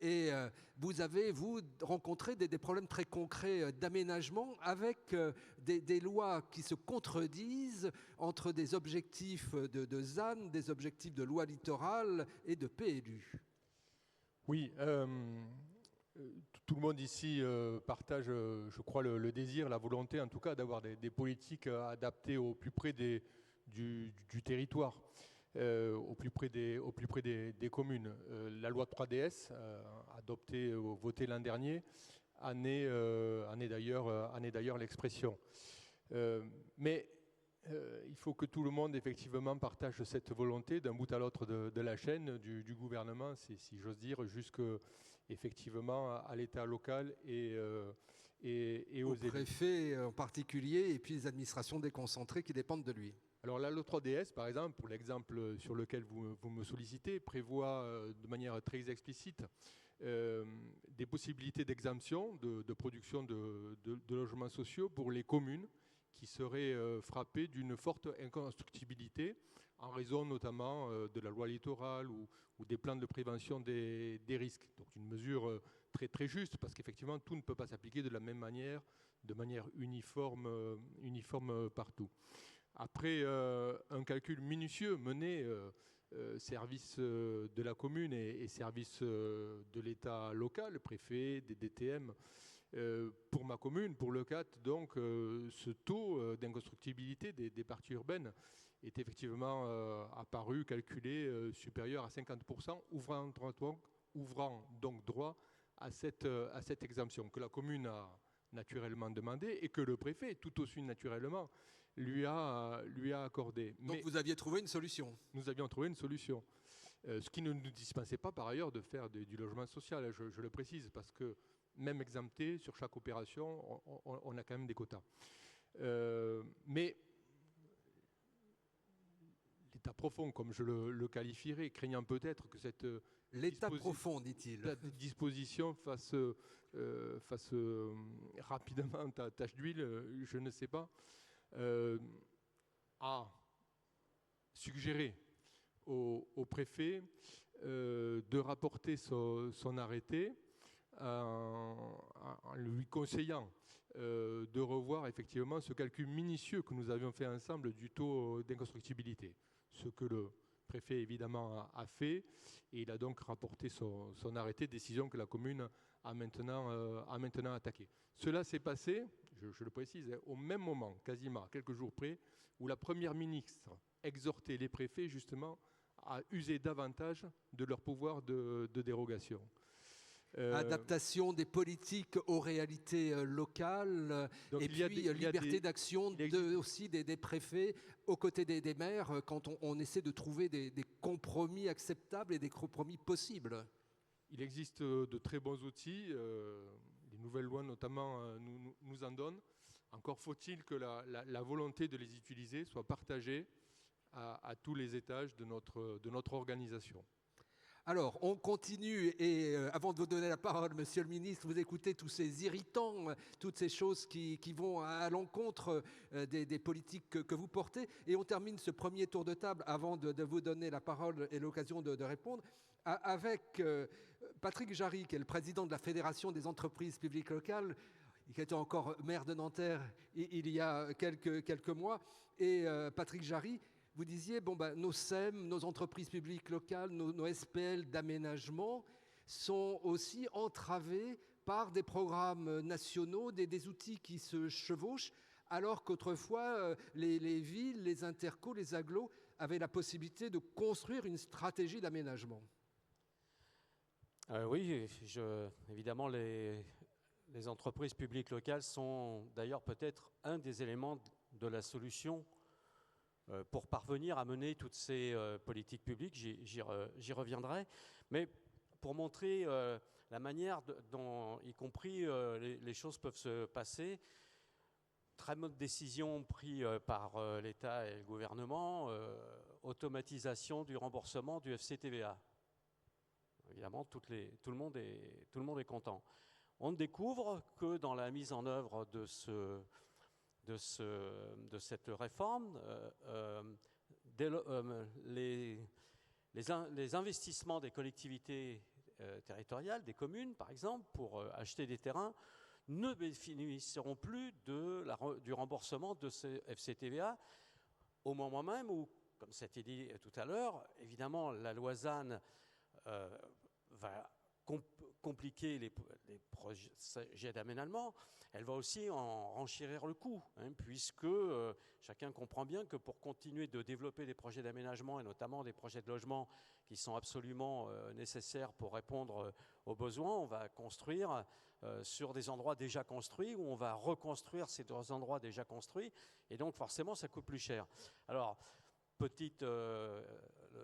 Et vous avez, vous, rencontré des problèmes très concrets d'aménagement avec des lois qui se contredisent entre des objectifs de ZAN, des objectifs de loi littorale et de PLU. Oui, tout le monde ici partage, je crois, le désir, la volonté en tout cas d'avoir des politiques adaptées au plus près du territoire. Au plus près des communes. La loi 3DS, adoptée, votée l'an dernier, en est d'ailleurs l'expression. Mais il faut que tout le monde effectivement partage cette volonté d'un bout à l'autre de la chaîne du gouvernement, si j'ose dire, jusque effectivement à l'État local et aux élus. Préfet en particulier et puis les administrations déconcentrées qui dépendent de lui. Alors la loi 3DS, par exemple, pour l'exemple sur lequel vous me sollicitez, prévoit de manière très explicite des possibilités d'exemption de production de logements sociaux pour les communes qui seraient frappées d'une forte inconstructibilité en raison notamment de la loi littorale ou des plans de prévention des risques. Donc une mesure très, très juste parce qu'effectivement tout ne peut pas s'appliquer de la même manière, de manière uniforme partout. Après un calcul minutieux mené service de la commune et service de l'État local, préfet, des DTM, pour ma commune, pour Leucate, donc ce taux d'inconstructibilité des parties urbaines est effectivement apparu, calculé, supérieur à 50%, ouvrant donc droit à cette exemption que la commune a naturellement demandé et que le préfet, tout aussi naturellement, lui a accordé. Donc vous aviez trouvé une solution. Nous avions trouvé une solution. Ce qui ne nous dispensait pas par ailleurs de faire du logement social, je le précise, parce que même exempté, sur chaque opération, on a quand même des quotas. Mais l'état profond, comme je le qualifierais, craignant peut-être que cette l'état profond, dit-il, disposition fasse rapidement tache d'huile, je ne sais pas, a suggéré au préfet de rapporter son arrêté en lui conseillant de revoir effectivement ce calcul minutieux que nous avions fait ensemble du taux d'inconstructibilité. Ce que le préfet évidemment a fait, et il a donc rapporté son arrêté, décision que la commune a maintenant attaquée. Cela s'est passé, je le précise, au même moment, quasiment à quelques jours près, où la première ministre exhortait les préfets justement à user davantage de leur pouvoir de dérogation. Adaptation des politiques aux réalités locales, et puis liberté d'action aussi des préfets aux côtés des maires quand on essaie de trouver des compromis acceptables et des compromis possibles. Il existe de très bons outils, les nouvelles lois notamment nous en donnent. Encore faut-il que la volonté de les utiliser soit partagée à tous les étages de notre organisation. Alors, on continue et avant de vous donner la parole, Monsieur le Ministre, vous écoutez tous ces irritants, toutes ces choses qui vont à l'encontre des politiques que vous portez. Et on termine ce premier tour de table avant de vous donner la parole et l'occasion de répondre avec Patrick Jarry, qui est le président de la Fédération des entreprises publiques locales, qui était encore maire de Nanterre il y a quelques mois. Et Patrick Jarry, vous disiez, nos SEM, nos entreprises publiques locales, nos SPL d'aménagement sont aussi entravés par des programmes nationaux, des outils qui se chevauchent, alors qu'autrefois, les villes, les intercos, les agglos avaient la possibilité de construire une stratégie d'aménagement. Oui, évidemment, les entreprises publiques locales sont d'ailleurs peut-être un des éléments de la solution pour parvenir à mener toutes ces politiques publiques. J'y reviendrai. Mais pour montrer la manière dont, y compris, les choses peuvent se passer, très bonne décision prise par l'État et le gouvernement, automatisation du remboursement du FCTVA. Évidemment, tout le monde est content. On découvre que dans la mise en œuvre de cette réforme, les investissements des collectivités territoriales, des communes par exemple, pour acheter des terrains, ne bénéficieront plus du remboursement de ce FCTVA au moment même où, comme ça a été dit tout à l'heure, évidemment la loi ZAN va compliquer les projets d'aménagement, elle va aussi en renchérir le coût, puisque chacun comprend bien que pour continuer de développer des projets d'aménagement, et notamment des projets de logement qui sont absolument nécessaires pour répondre aux besoins, on va construire sur des endroits déjà construits, ou on va reconstruire ces endroits déjà construits, et donc forcément ça coûte plus cher. Alors,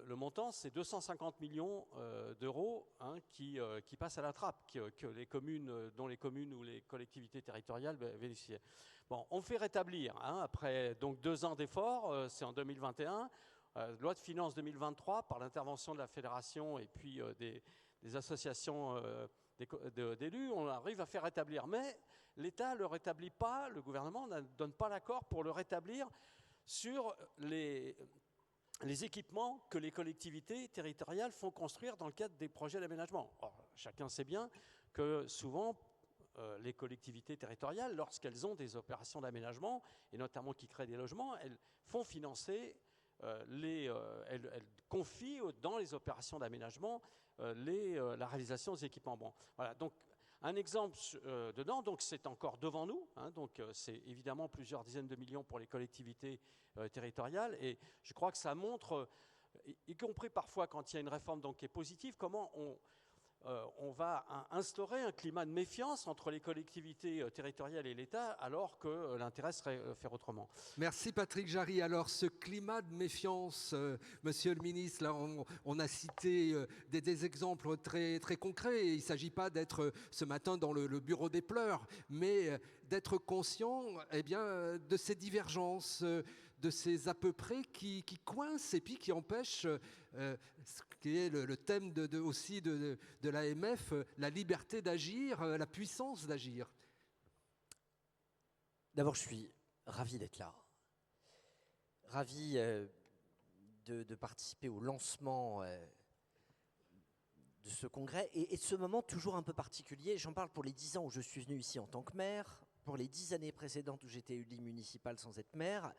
le montant, c'est 250 millions d'euros qui passent à la trappe, dont les communes ou les collectivités territoriales bénéficient. Bon, on fait rétablir, après donc 2 ans d'efforts, c'est en 2021, loi de finances 2023, par l'intervention de la fédération et puis des associations d'élus, on arrive à faire rétablir. Mais l'État ne le rétablit pas, le gouvernement ne donne pas l'accord pour le rétablir sur les équipements que les collectivités territoriales font construire dans le cadre des projets d'aménagement. Chacun sait bien que souvent, les collectivités territoriales, lorsqu'elles ont des opérations d'aménagement, et notamment qui créent des logements, elles font financer, elles confient dans les opérations d'aménagement la réalisation des équipements. Bon, voilà, donc un exemple dedans, donc c'est encore devant nous, donc c'est évidemment plusieurs dizaines de millions pour les collectivités territoriales, et je crois que ça montre, y compris parfois quand il y a une réforme donc, qui est positive, comment on va instaurer un climat de méfiance entre les collectivités territoriales et l'État, alors que l'intérêt serait faire autrement. Merci Patrick Jarry. Alors ce climat de méfiance, Monsieur le Ministre, là on a cité des exemples très, très concrets. Il ne s'agit pas d'être ce matin dans le bureau des pleurs, mais d'être conscient de ces divergences, de ces à peu près qui coincent et puis qui empêchent ce qui est le thème aussi de l'AMF, la liberté d'agir, la puissance d'agir. D'abord, je suis ravi d'être là. Ravi de participer au lancement de ce congrès et de ce moment toujours un peu particulier. J'en parle pour les 10 ans où je suis venu ici en tant que maire, pour les 10 années précédentes où j'étais élu municipal sans être maire.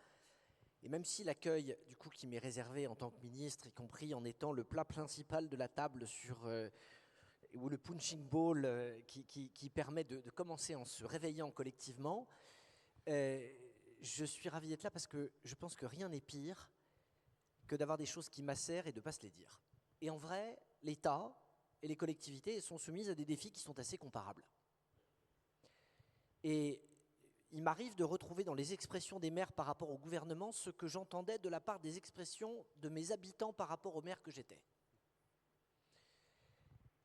Et même si l'accueil du coup qui m'est réservé en tant que ministre, y compris en étant le plat principal de la table ou le punching ball qui permet de commencer en se réveillant collectivement, je suis ravi d'être là parce que je pense que rien n'est pire que d'avoir des choses qui macèrent et de ne pas se les dire. Et en vrai, l'État et les collectivités sont soumises à des défis qui sont assez comparables. Et il m'arrive de retrouver dans les expressions des maires par rapport au gouvernement ce que j'entendais de la part des expressions de mes habitants par rapport au maire que j'étais.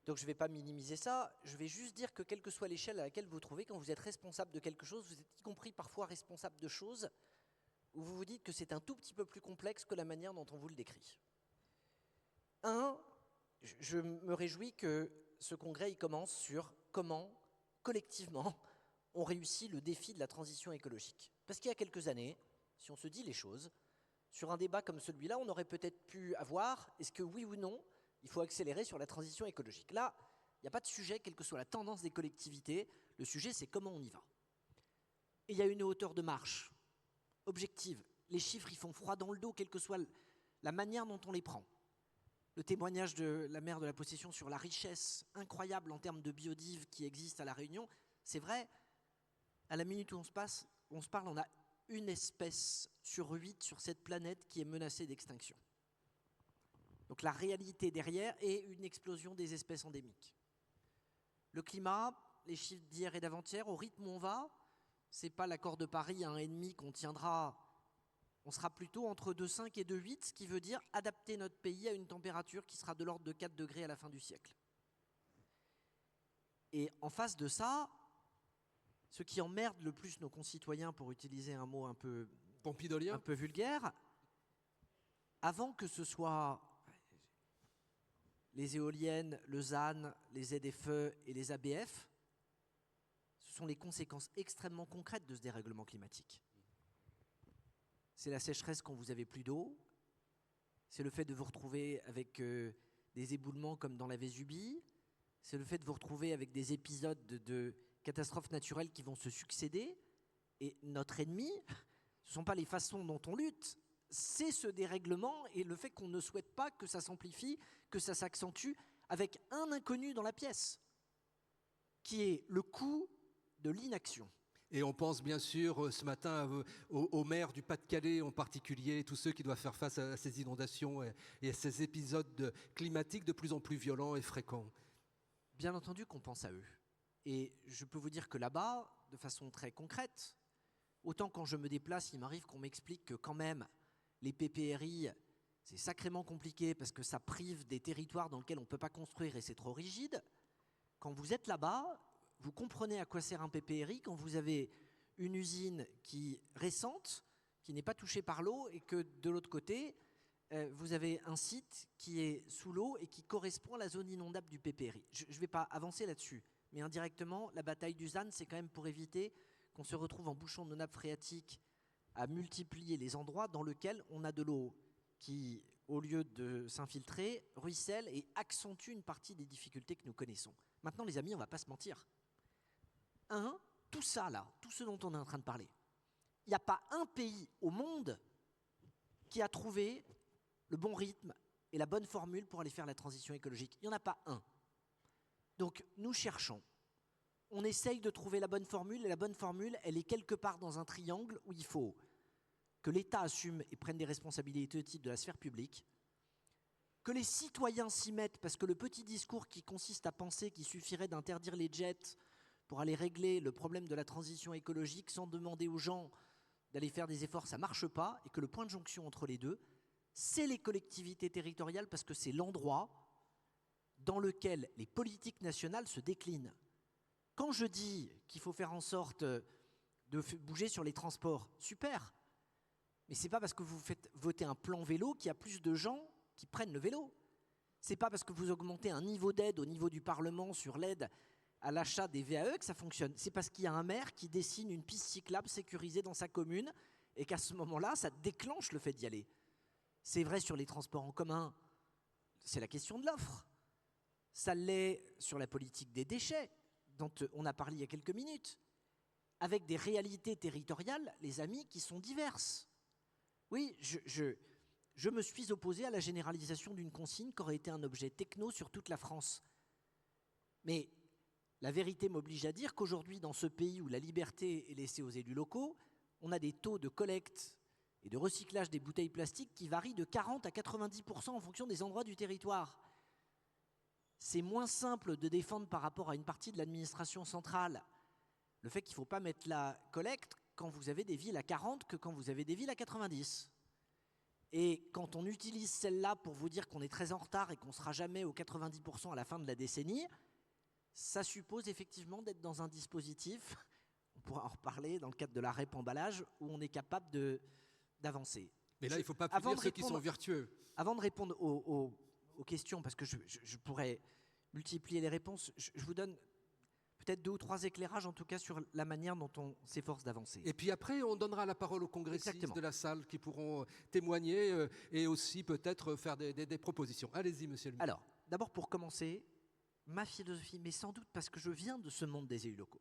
Donc je ne vais pas minimiser ça, je vais juste dire que quelle que soit l'échelle à laquelle vous vous trouvez, quand vous êtes responsable de quelque chose, vous êtes y compris parfois responsable de choses où vous vous dites que c'est un tout petit peu plus complexe que la manière dont on vous le décrit. je me réjouis que ce congrès il commence sur comment, collectivement, on réussit le défi de la transition écologique. Parce qu'il y a quelques années, si on se dit les choses, sur un débat comme celui-là, on aurait peut-être pu avoir, est-ce que oui ou non, il faut accélérer sur la transition écologique. Là, il n'y a pas de sujet, quelle que soit la tendance des collectivités, le sujet c'est comment on y va. Et il y a une hauteur de marche objective. Les chiffres, ils font froid dans le dos, quelle que soit la manière dont on les prend. Le témoignage de la maire de la Possession sur la richesse incroyable en termes de biodive qui existe à La Réunion, c'est vrai, à la minute où on se parle, on a une espèce sur 8 sur cette planète qui est menacée d'extinction. Donc la réalité derrière est une explosion des espèces endémiques. Le climat, les chiffres d'hier et d'avant-hier, au rythme où on va, c'est pas l'accord de Paris à 1,5 qu'on tiendra, on sera plutôt entre 2,5 et 2,8, ce qui veut dire adapter notre pays à une température qui sera de l'ordre de 4 degrés à la fin du siècle. Et en face de ça, ce qui emmerde le plus nos concitoyens, pour utiliser un mot un peu pompidolien, un peu vulgaire, avant que ce soit les éoliennes, le ZAN, les ZFE et les ABF, ce sont les conséquences extrêmement concrètes de ce dérèglement climatique. C'est la sécheresse quand vous avez plus d'eau, c'est le fait de vous retrouver avec des éboulements comme dans la Vésubie, c'est le fait de vous retrouver avec des épisodes de catastrophes naturelles qui vont se succéder. Et notre ennemi, ce ne sont pas les façons dont on lutte, c'est ce dérèglement et le fait qu'on ne souhaite pas que ça s'amplifie, que ça s'accentue, avec un inconnu dans la pièce, qui est le coût de l'inaction. Et on pense bien sûr ce matin aux maires du Pas-de-Calais en particulier, tous ceux qui doivent faire face à ces inondations et à ces épisodes climatiques de plus en plus violents et fréquents. Bien entendu qu'on pense à eux. Et je peux vous dire que là-bas, de façon très concrète, autant quand je me déplace, il m'arrive qu'on m'explique que quand même, les PPRI, c'est sacrément compliqué parce que ça prive des territoires dans lesquels on ne peut pas construire et c'est trop rigide. Quand vous êtes là-bas, vous comprenez à quoi sert un PPRI quand vous avez une usine qui récente, qui n'est pas touchée par l'eau et que de l'autre côté, vous avez un site qui est sous l'eau et qui correspond à la zone inondable du PPRI. Je ne vais pas avancer là-dessus, mais indirectement, la bataille du ZAN, c'est quand même pour éviter qu'on se retrouve en bouchon de nos nappes phréatiques à multiplier les endroits dans lesquels on a de l'eau qui, au lieu de s'infiltrer, ruisselle et accentue une partie des difficultés que nous connaissons. Maintenant, les amis, on ne va pas se mentir. Tout ça là, tout ce dont on est en train de parler, il n'y a pas un pays au monde qui a trouvé le bon rythme et la bonne formule pour aller faire la transition écologique. Il n'y en a pas un. Donc nous cherchons, on essaye de trouver la bonne formule, et la bonne formule, elle est quelque part dans un triangle où il faut que l'État assume et prenne des responsabilités au titre de la sphère publique, que les citoyens s'y mettent, parce que le petit discours qui consiste à penser qu'il suffirait d'interdire les jets pour aller régler le problème de la transition écologique sans demander aux gens d'aller faire des efforts, ça ne marche pas, et que le point de jonction entre les deux, c'est les collectivités territoriales, parce que c'est l'endroit dans lequel les politiques nationales se déclinent. Quand je dis qu'il faut faire en sorte de bouger sur les transports, super, mais ce n'est pas parce que vous faites voter un plan vélo qu'il y a plus de gens qui prennent le vélo. Ce n'est pas parce que vous augmentez un niveau d'aide au niveau du Parlement sur l'aide à l'achat des VAE que ça fonctionne. C'est parce qu'il y a un maire qui dessine une piste cyclable sécurisée dans sa commune et qu'à ce moment-là, ça déclenche le fait d'y aller. C'est vrai sur les transports en commun, c'est la question de l'offre. Ça l'est sur la politique des déchets, dont on a parlé il y a quelques minutes, avec des réalités territoriales, les amis, qui sont diverses. Oui, je me suis opposé à la généralisation d'une consigne qui aurait été un objet techno sur toute la France. Mais la vérité m'oblige à dire qu'aujourd'hui, dans ce pays où la liberté est laissée aux élus locaux, on a des taux de collecte et de recyclage des bouteilles plastiques qui varient de 40 à 90% en fonction des endroits du territoire. C'est moins simple de défendre par rapport à une partie de l'administration centrale le fait qu'il ne faut pas mettre la collecte quand vous avez des villes à 40 que quand vous avez des villes à 90. Et quand on utilise celle-là pour vous dire qu'on est très en retard et qu'on ne sera jamais aux 90% à la fin de la décennie, ça suppose effectivement d'être dans un dispositif, on pourra en reparler dans le cadre de la REP emballage, où on est capable d'avancer. Mais là, il ne faut pas punir ceux qui sont vertueux. Avant de répondre aux questions, parce que je pourrais multiplier les réponses, je vous donne peut-être 2 ou 3 éclairages, en tout cas, sur la manière dont on s'efforce d'avancer. Et puis après, on donnera la parole aux congressistes Exactement. de la salle qui pourront témoigner et aussi peut-être faire des propositions. Allez-y, monsieur le ministre. Alors, d'abord pour commencer, ma philosophie, mais sans doute parce que je viens de ce monde des élus locaux,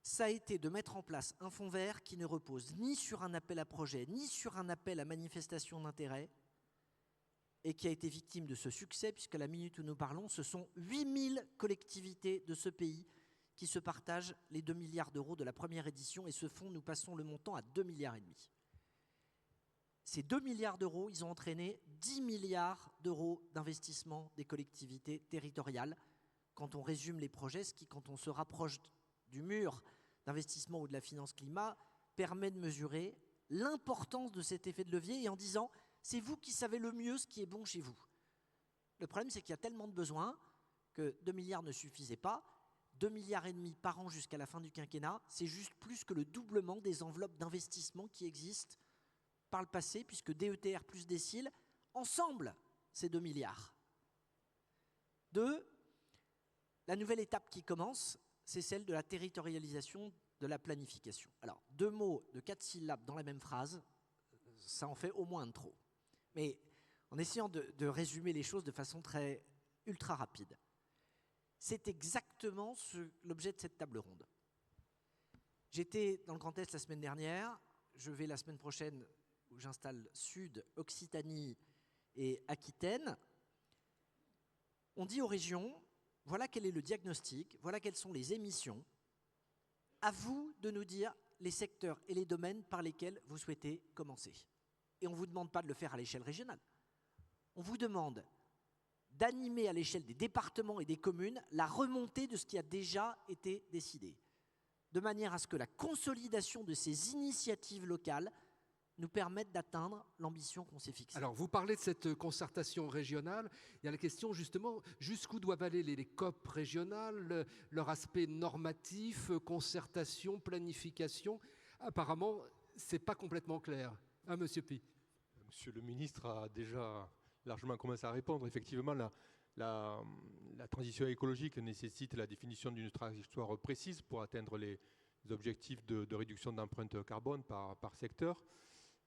ça a été de mettre en place un fonds vert qui ne repose ni sur un appel à projet, ni sur un appel à manifestation d'intérêt, et qui a été victime de ce succès, puisqu'à la minute où nous parlons, ce sont 8000 collectivités de ce pays qui se partagent les 2 milliards d'euros de la première édition, et ce fonds, nous passons le montant à 2,5 milliards. Ces 2 milliards d'euros, ils ont entraîné 10 milliards d'euros d'investissement des collectivités territoriales. Quand on résume les projets, ce qui, quand on se rapproche du mur d'investissement ou de la finance climat, permet de mesurer l'importance de cet effet de levier, et en disant, c'est vous qui savez le mieux ce qui est bon chez vous. Le problème, c'est qu'il y a tellement de besoins que 2 milliards ne suffisaient pas. 2,5 milliards par an jusqu'à la fin du quinquennat, c'est juste plus que le doublement des enveloppes d'investissement qui existent par le passé, puisque DETR plus DECIL, ensemble, c'est 2 milliards. 2, la nouvelle étape qui commence, c'est celle de la territorialisation de la planification. Alors, 2 mots de 4 syllabes dans la même phrase, ça en fait au moins un de trop. Mais en essayant de résumer les choses de façon très ultra rapide, c'est exactement l'objet de cette table ronde. J'étais dans le Grand Est la semaine dernière, je vais la semaine prochaine où j'installe Sud, Occitanie et Aquitaine. On dit aux régions, voilà quel est le diagnostic, voilà quelles sont les émissions. À vous de nous dire les secteurs et les domaines par lesquels vous souhaitez commencer. Et on ne vous demande pas de le faire à l'échelle régionale. On vous demande d'animer à l'échelle des départements et des communes la remontée de ce qui a déjà été décidé, de manière à ce que la consolidation de ces initiatives locales nous permette d'atteindre l'ambition qu'on s'est fixée. Alors, vous parlez de cette concertation régionale. Il y a la question, justement, jusqu'où doivent aller les COP régionales, leur aspect normatif, concertation, planification. Apparemment, ce n'est pas complètement clair. Hein, monsieur Pi? Monsieur le ministre a déjà largement commencé à répondre. Effectivement, la transition écologique nécessite la définition d'une trajectoire précise pour atteindre les objectifs de réduction d'empreinte carbone par secteur.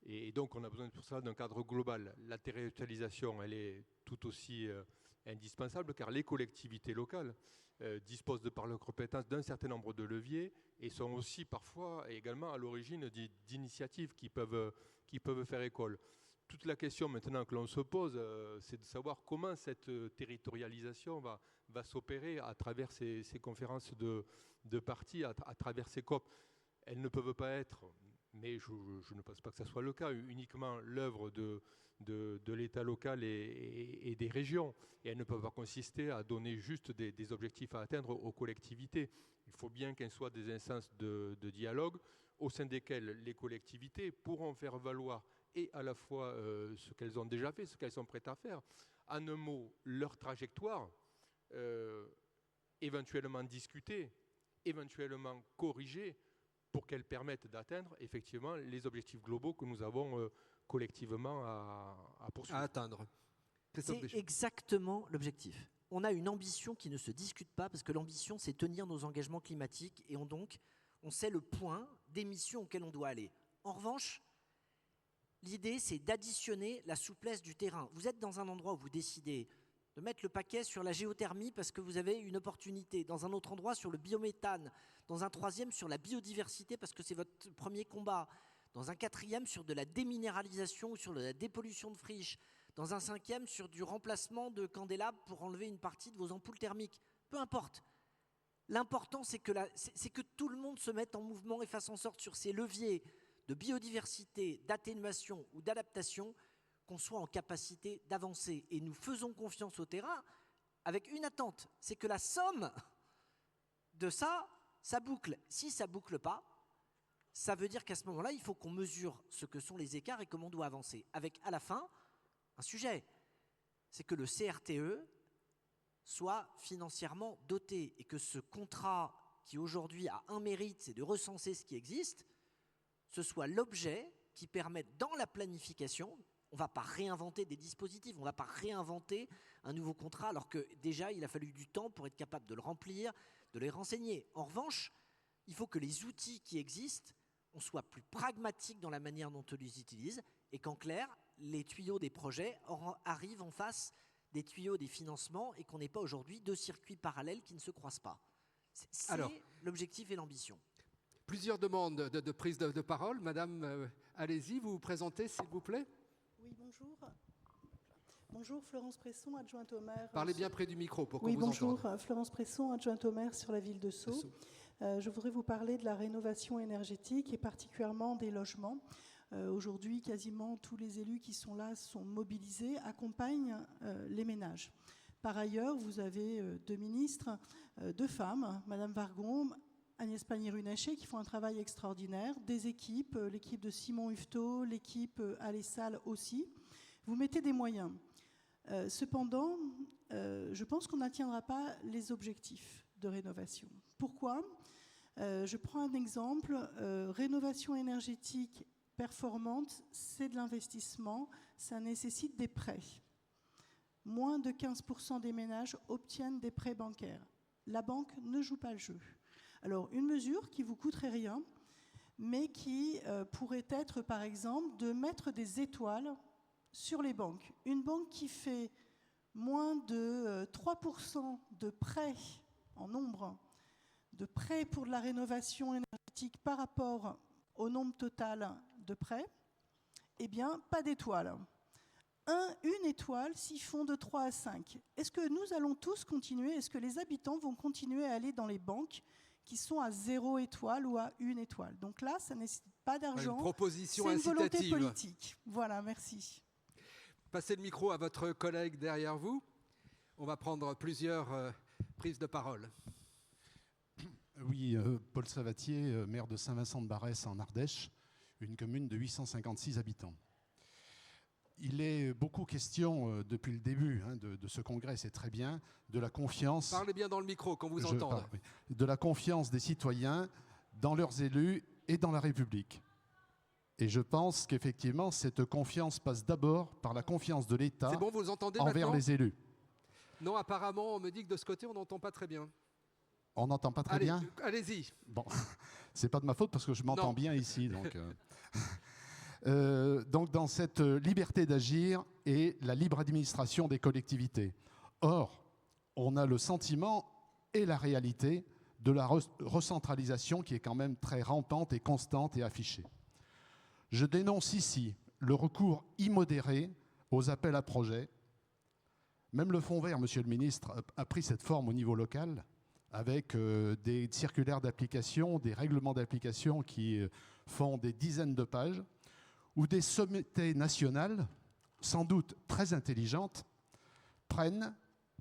Et donc, on a besoin pour ça d'un cadre global. La territorialisation, elle est tout aussi indispensable, car les collectivités locales disposent de par leurs compétences d'un certain nombre de leviers et sont aussi parfois également à l'origine d'initiatives qui peuvent faire école. Toute la question maintenant que l'on se pose, c'est de savoir comment cette territorialisation va s'opérer à travers ces conférences de parties, à travers ces COP. Elles ne peuvent pas être, mais je ne pense pas que ce soit le cas, uniquement l'œuvre de l'État local et des régions. Et elles ne peuvent pas consister à donner juste des objectifs à atteindre aux collectivités. Il faut bien qu'elles soient des instances de dialogue au sein desquelles les collectivités pourront faire valoir et à la fois ce qu'elles ont déjà fait, ce qu'elles sont prêtes à faire. En un mot, leur trajectoire, éventuellement discutée, éventuellement corrigée, pour qu'elles permettent d'atteindre effectivement les objectifs globaux que nous avons collectivement à poursuivre. À atteindre. C'est exactement l'objectif. On a une ambition qui ne se discute pas, parce que l'ambition, c'est tenir nos engagements climatiques, et on sait le point d'émission auquel on doit aller. En revanche, l'idée, c'est d'additionner la souplesse du terrain. Vous êtes dans un endroit où vous décidez de mettre le paquet sur la géothermie parce que vous avez une opportunité, dans un autre endroit sur le biométhane, dans un troisième sur la biodiversité parce que c'est votre premier combat, dans un quatrième sur de la déminéralisation ou sur de la dépollution de friches, dans un cinquième sur du remplacement de candélabres pour enlever une partie de vos ampoules thermiques. Peu importe. L'important, c'est que tout le monde se mette en mouvement et fasse en sorte sur ces leviers de biodiversité, d'atténuation ou d'adaptation, qu'on soit en capacité d'avancer. Et nous faisons confiance au terrain avec une attente, c'est que la somme de ça boucle. Si ça ne boucle pas, ça veut dire qu'à ce moment-là, il faut qu'on mesure ce que sont les écarts et comment on doit avancer. Avec, à la fin, un sujet, c'est que le CRTE soit financièrement doté et que ce contrat qui aujourd'hui a un mérite, c'est de recenser ce qui existe, ce soit l'objet qui permette dans la planification, On ne va pas réinventer des dispositifs, on ne va pas réinventer un nouveau contrat, alors que déjà, il a fallu du temps pour être capable de le remplir, de les renseigner. En revanche, il faut que les outils qui existent, on soit plus pragmatique dans la manière dont on les utilise, et qu'en clair, les tuyaux des projets arrivent en face des tuyaux des financements, et qu'on n'ait pas aujourd'hui 2 circuits parallèles qui ne se croisent pas. C'est l'objectif et l'ambition. Plusieurs demandes de prise de parole. Madame, allez-y, vous vous présentez, s'il vous plaît. Oui, bonjour. Bonjour, Florence Presson, adjointe au maire. Parlez bien près du micro pour qu'on vous entende. Oui, bonjour, entende. Florence Presson, adjointe au maire sur la ville de Sceaux. Je voudrais vous parler de la rénovation énergétique et particulièrement des logements. Aujourd'hui, quasiment tous les élus qui sont là sont mobilisés, accompagnent les ménages. Par ailleurs, vous avez 2 ministres, 2 femmes, Madame Vargon, Agnès Pannier-Runacher, qui font un travail extraordinaire, des équipes, l'équipe de Simon Hufto, l'équipe à l'ESSAL aussi. Vous mettez des moyens. Cependant, je pense qu'on n'atteindra pas les objectifs de rénovation. Pourquoi ? Je prends un exemple. Rénovation énergétique performante, c'est de l'investissement, ça nécessite des prêts. Moins de 15% des ménages obtiennent des prêts bancaires. La banque ne joue pas le jeu. Alors, une mesure qui ne vous coûterait rien, mais qui pourrait être, par exemple, de mettre des étoiles sur les banques. Une banque qui fait moins de 3% de prêts en nombre, de prêts pour de la rénovation énergétique par rapport au nombre total de prêts, eh bien, pas d'étoile. Une étoile s'ils font de 3 à 5. Est-ce que nous allons tous continuer, est-ce que les habitants vont continuer à aller dans les banques qui sont à 0 étoile ou à 1 étoile? Donc là, ça ne nécessite pas d'argent. Une proposition c'est une volonté incitative. politique. Voilà, merci. Passez le micro à votre collègue derrière vous. On va prendre plusieurs prises de parole. Oui, Paul Savatier, maire de Saint-Vincent-de-Barès en Ardèche, une commune de 856 habitants. Il est beaucoup question depuis le début de ce congrès, c'est très bien, de la confiance. Parlez bien dans le micro, qu'on vous entende. Oui, de la confiance des citoyens dans leurs élus et dans la République. Et je pense qu'effectivement, cette confiance passe d'abord par la confiance de l'État envers les élus. Non, apparemment, on me dit que de ce côté, on n'entend pas très bien. On n'entend pas très bien ? Allez-y. Bon, c'est pas de ma faute parce que je m'entends bien ici. Donc dans cette liberté d'agir et la libre administration des collectivités. Or, on a le sentiment et la réalité de la recentralisation qui est quand même très rampante et constante et affichée. Je dénonce ici le recours immodéré aux appels à projets. Même le Fonds vert, Monsieur le Ministre, a pris cette forme au niveau local avec des circulaires d'application, des règlements d'application qui font des dizaines de pages, où des sommités nationales, sans doute très intelligentes, prennent,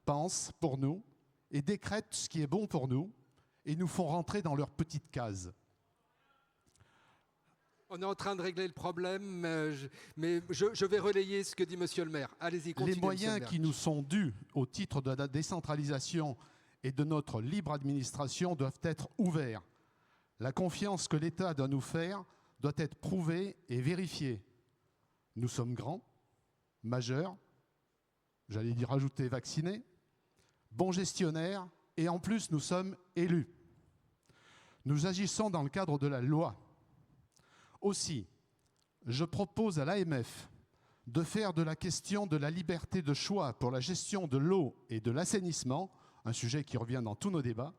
pensent pour nous et décrètent ce qui est bon pour nous et nous font rentrer dans leur petite case. On est en train de régler le problème, mais je vais relayer ce que dit Monsieur le maire. Allez-y, continuez. Les moyens qui nous sont dus au titre de la décentralisation et de notre libre administration doivent être ouverts. La confiance que l'État doit nous faire doit être prouvée et vérifiée. Nous sommes grands, majeurs, j'allais dire ajouter vaccinés, bons gestionnaires et en plus nous sommes élus. Nous agissons dans le cadre de la loi. Aussi, je propose à l'AMF de faire de la question de la liberté de choix pour la gestion de l'eau et de l'assainissement, un sujet qui revient dans tous nos débats,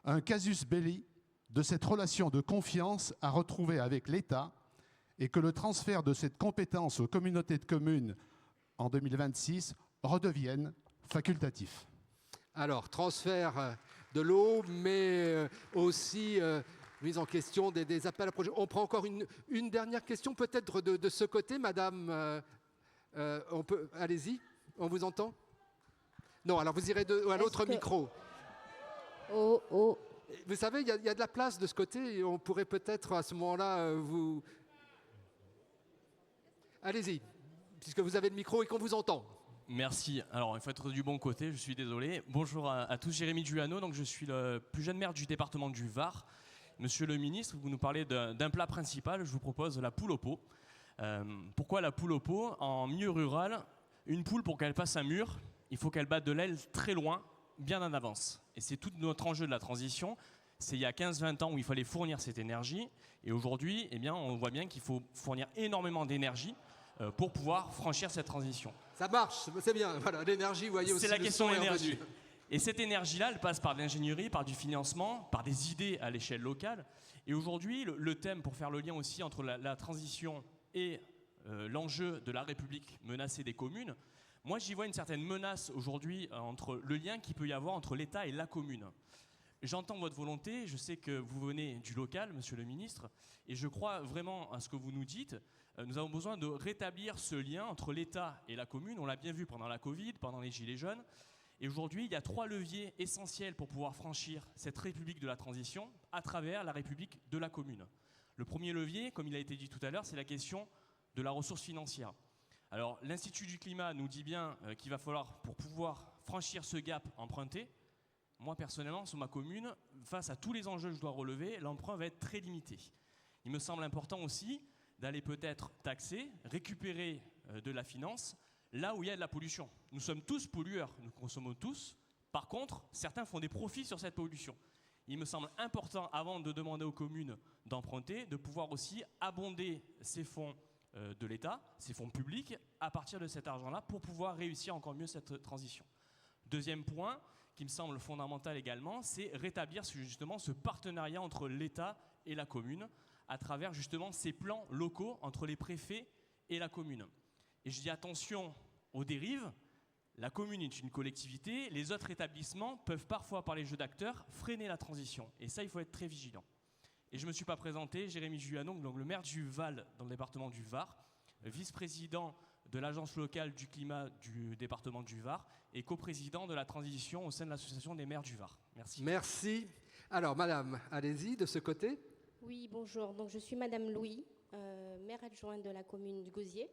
un casus belli de cette relation de confiance à retrouver avec l'État et que le transfert de cette compétence aux communautés de communes en 2026 redevienne facultatif. Alors, transfert de l'eau, mais aussi mise en question des appels à projets. On prend encore une dernière question, peut-être de ce côté, madame. Allez-y, on vous entend ? Non, alors vous irez à l'autre micro. Oh. Vous savez, il y a de la place de ce côté et on pourrait peut-être à ce moment-là vous... Allez-y, puisque vous avez le micro et qu'on vous entend. Merci. Alors, il faut être du bon côté, je suis désolé. Bonjour à tous, Jérémy Duhano, donc je suis le plus jeune maire du département du Var. Monsieur le ministre, vous nous parlez d'un plat principal, je vous propose la poule au pot. Pourquoi la poule au pot? En milieu rural, une poule, pour qu'elle passe un mur, il faut qu'elle batte de l'aile très loin, bien en avance. Et c'est tout notre enjeu de la transition. C'est il y a 15-20 ans où il fallait fournir cette énergie. Et aujourd'hui, eh bien, on voit bien qu'il faut fournir énormément d'énergie pour pouvoir franchir cette transition. Ça marche, c'est bien. Voilà, l'énergie, vous voyez aussi. C'est la question de de l'énergie. Et cette énergie-là, elle passe par de l'ingénierie, par du financement, par des idées à l'échelle locale. Et aujourd'hui, le thème, pour faire le lien aussi entre la transition et l'enjeu de la République menacée des communes, moi j'y vois une certaine menace aujourd'hui entre le lien qu'il peut y avoir entre l'État et la commune. J'entends votre volonté, je sais que vous venez du local, monsieur le ministre, et je crois vraiment à ce que vous nous dites. Nous avons besoin de rétablir ce lien entre l'État et la commune. On l'a bien vu pendant la Covid, pendant les Gilets jaunes. Et aujourd'hui, il y a 3 leviers essentiels pour pouvoir franchir cette République de la transition à travers la République de la commune. Le premier levier, comme il a été dit tout à l'heure, c'est la question de la ressource financière. Alors, l'Institut du climat nous dit bien qu'il va falloir, pour pouvoir franchir ce gap, emprunter. Moi, personnellement, sur ma commune, face à tous les enjeux que je dois relever, l'emprunt va être très limité. Il me semble important aussi d'aller peut-être taxer, récupérer de la finance, là où il y a de la pollution. Nous sommes tous pollueurs, nous consommons tous. Par contre, certains font des profits sur cette pollution. Il me semble important, avant de demander aux communes d'emprunter, de pouvoir aussi abonder ces fonds de l'État, ces fonds publics, à partir de cet argent-là, pour pouvoir réussir encore mieux cette transition. Deuxième point, qui me semble fondamental également, c'est rétablir justement ce partenariat entre l'État et la commune, à travers justement ces plans locaux entre les préfets et la commune. Et je dis attention aux dérives. La commune est une collectivité. Les autres établissements peuvent parfois, par les jeux d'acteurs, freiner la transition. Et ça, il faut être très vigilant. Et je ne me suis pas présenté, Jérémy Juano, donc le maire du Val, dans le département du Var, vice-président de l'agence locale du climat du département du Var et coprésident de la transition au sein de l'association des maires du Var. Merci. Merci. Alors, madame, allez-y, de ce côté. Oui, bonjour. Donc, je suis madame Louis, maire adjointe de la commune du Gosier.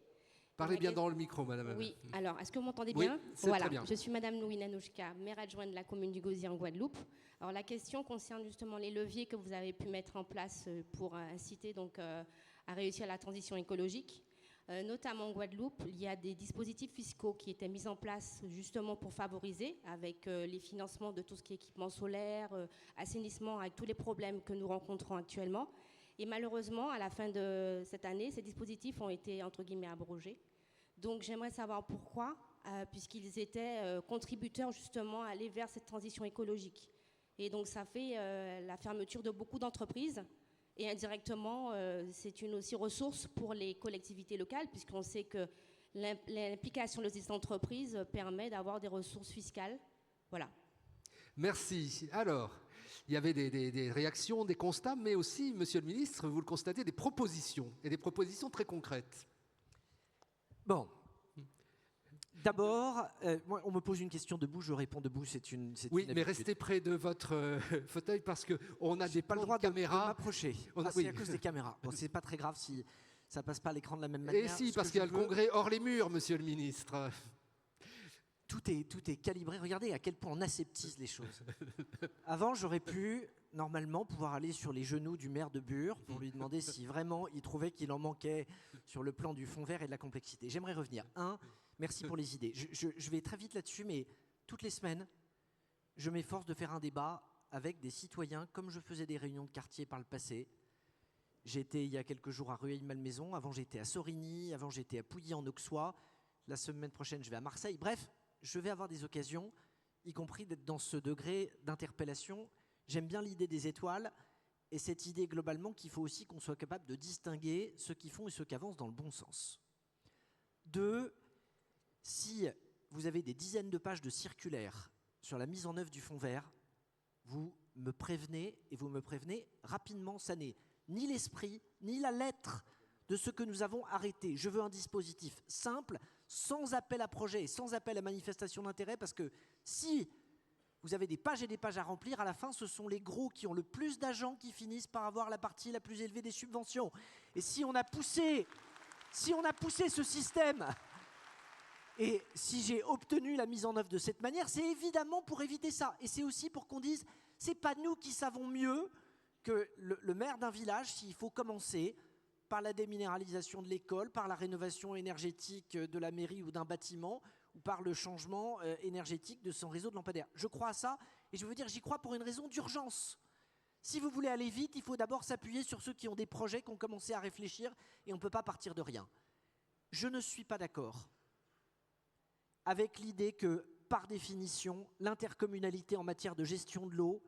Parlez bien dans le micro, madame. Oui, alors, est-ce que vous m'entendez oui, bien? c'est très bien. Je suis madame Louis Nanouchka, maire adjointe de la commune du Gosier en Guadeloupe. Alors, la question concerne justement les leviers que vous avez pu mettre en place pour inciter donc, à réussir la transition écologique. Notamment en Guadeloupe, il y a des dispositifs fiscaux qui étaient mis en place justement pour favoriser, avec les financements de tout ce qui est équipement solaire, assainissement, avec tous les problèmes que nous rencontrons actuellement. Et malheureusement, à la fin de cette année, ces dispositifs ont été, entre guillemets, abrogés. Donc j'aimerais savoir pourquoi, puisqu'ils étaient contributeurs justement à aller vers cette transition écologique. Et donc ça fait la fermeture de beaucoup d'entreprises. Et indirectement, c'est une aussi ressource pour les collectivités locales, puisqu'on sait que l'implication de ces entreprises permet d'avoir des ressources fiscales. Voilà. Merci. Alors, il y avait des réactions, des constats, mais aussi, monsieur le ministre, vous le constatez, des propositions, et des propositions très concrètes. Bon. D'abord, moi, on me pose une question debout, je réponds debout. Oui, mais restez près de votre fauteuil parce qu'on a des pas le droit de caméras. De m'approcher. C'est à cause des caméras. Bon, c'est pas très grave si ça passe pas à l'écran de la même manière. Et si, parce qu'il y a le congrès hors les murs, monsieur le ministre. Tout est calibré. Regardez à quel point on aseptise les choses. Avant, j'aurais pu, normalement, pouvoir aller sur les genoux du maire de Bure pour lui demander si vraiment il trouvait qu'il en manquait sur le plan du fond vert et de la complexité. J'aimerais revenir. Merci pour les idées. Je vais très vite là-dessus, mais toutes les semaines, je m'efforce de faire un débat avec des citoyens, comme je faisais des réunions de quartier par le passé. J'ai été il y a quelques jours à Rueil-Malmaison, avant j'étais à Sorigny, avant j'étais à Pouilly en Auxois. La semaine prochaine, je vais à Marseille. Bref, je vais avoir des occasions, y compris d'être dans ce degré d'interpellation. J'aime bien l'idée des étoiles et cette idée globalement qu'il faut aussi qu'on soit capable de distinguer ceux qui font et ceux qui avancent dans le bon sens. 2, si vous avez des dizaines de pages de circulaires sur la mise en œuvre du fonds vert, vous me prévenez et vous me prévenez rapidement. Ça n'est ni l'esprit, ni la lettre de ce que nous avons arrêté. Je veux un dispositif simple, sans appel à projet et sans appel à manifestation d'intérêt, parce que si vous avez des pages et des pages à remplir, à la fin, ce sont les gros qui ont le plus d'agents qui finissent par avoir la partie la plus élevée des subventions. Et si on a poussé ce système... Et si j'ai obtenu la mise en œuvre de cette manière, c'est évidemment pour éviter ça. Et c'est aussi pour qu'on dise, c'est pas nous qui savons mieux que le maire d'un village s'il faut commencer par la déminéralisation de l'école, par la rénovation énergétique de la mairie ou d'un bâtiment, ou par le changement énergétique de son réseau de lampadaires. Je crois à ça, et je veux dire, j'y crois pour une raison d'urgence. Si vous voulez aller vite, il faut d'abord s'appuyer sur ceux qui ont des projets, qui ont commencé à réfléchir, et on ne peut pas partir de rien. Je ne suis pas d'accord avec l'idée que, par définition, l'intercommunalité en matière de gestion de l'eau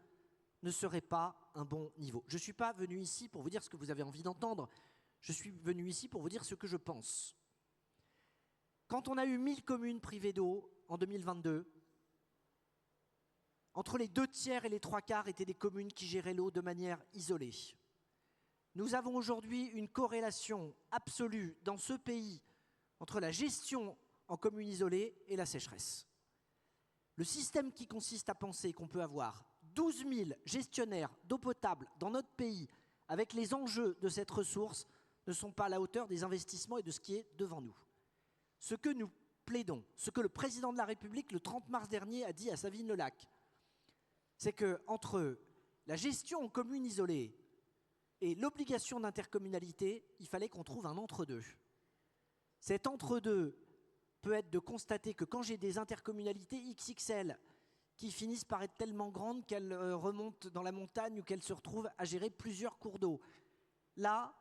ne serait pas un bon niveau. Je ne suis pas venu ici pour vous dire ce que vous avez envie d'entendre. Je suis venu ici pour vous dire ce que je pense. Quand on a eu 1000 communes privées d'eau en 2022, entre les 2/3 et les 3/4 étaient des communes qui géraient l'eau de manière isolée. Nous avons aujourd'hui une corrélation absolue dans ce pays entre la gestion en commune isolée et la sécheresse. Le système qui consiste à penser qu'on peut avoir 12 000 gestionnaires d'eau potable dans notre pays avec les enjeux de cette ressource ne sont pas à la hauteur des investissements et de ce qui est devant nous. Ce que nous plaidons, ce que le président de la République le 30 mars dernier a dit à Savines-le-Lac, c'est qu'entre la gestion en commune isolée et l'obligation d'intercommunalité, il fallait qu'on trouve un entre-deux. Cet entre-deux peut être de constater que quand j'ai des intercommunalités XXL qui finissent par être tellement grandes qu'elles remontent dans la montagne ou qu'elles se retrouvent à gérer plusieurs cours d'eau, là,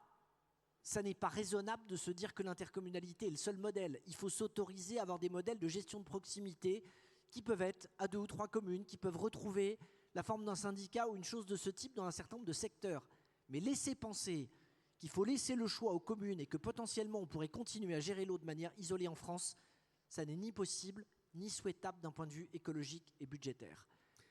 ça n'est pas raisonnable de se dire que l'intercommunalité est le seul modèle. Il faut s'autoriser à avoir des modèles de gestion de proximité qui peuvent être à 2 ou 3 communes, qui peuvent retrouver la forme d'un syndicat ou une chose de ce type dans un certain nombre de secteurs. Mais laisser penser qu'il faut laisser le choix aux communes et que potentiellement on pourrait continuer à gérer l'eau de manière isolée en France, ça n'est ni possible ni souhaitable d'un point de vue écologique et budgétaire.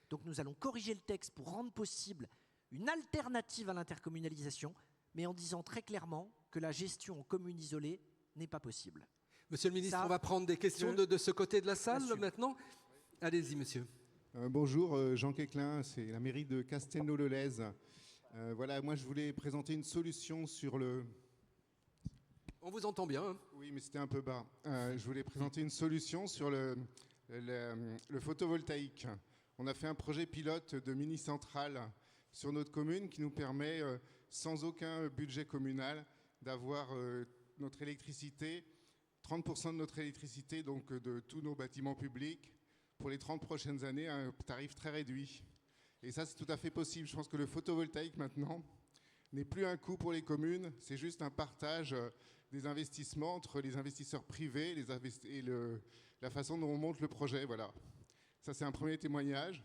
Donc nous allons corriger le texte pour rendre possible une alternative à l'intercommunalisation, mais en disant très clairement que la gestion en commune isolée n'est pas possible. Monsieur le ministre, on va prendre des questions de ce côté de la salle maintenant. Allez-y, monsieur. Bonjour, Jean Quéclin, c'est la mairie de Castelnau-le-Lez. Voilà, moi je voulais présenter une solution sur le... On vous entend bien. Hein. Oui, mais c'était un peu bas. Je voulais présenter une solution sur le photovoltaïque. On a fait un projet pilote de mini-centrale sur notre commune qui nous permet, sans aucun budget communal, d'avoir notre électricité, 30% de notre électricité, donc de tous nos bâtiments publics, pour les 30 prochaines années, à un tarif très réduit. Et ça, c'est tout à fait possible. Je pense que le photovoltaïque, maintenant, n'est plus un coût pour les communes, c'est juste un partage des investissements entre les investisseurs privés et la façon dont on monte le projet. Voilà. Ça, c'est un premier témoignage.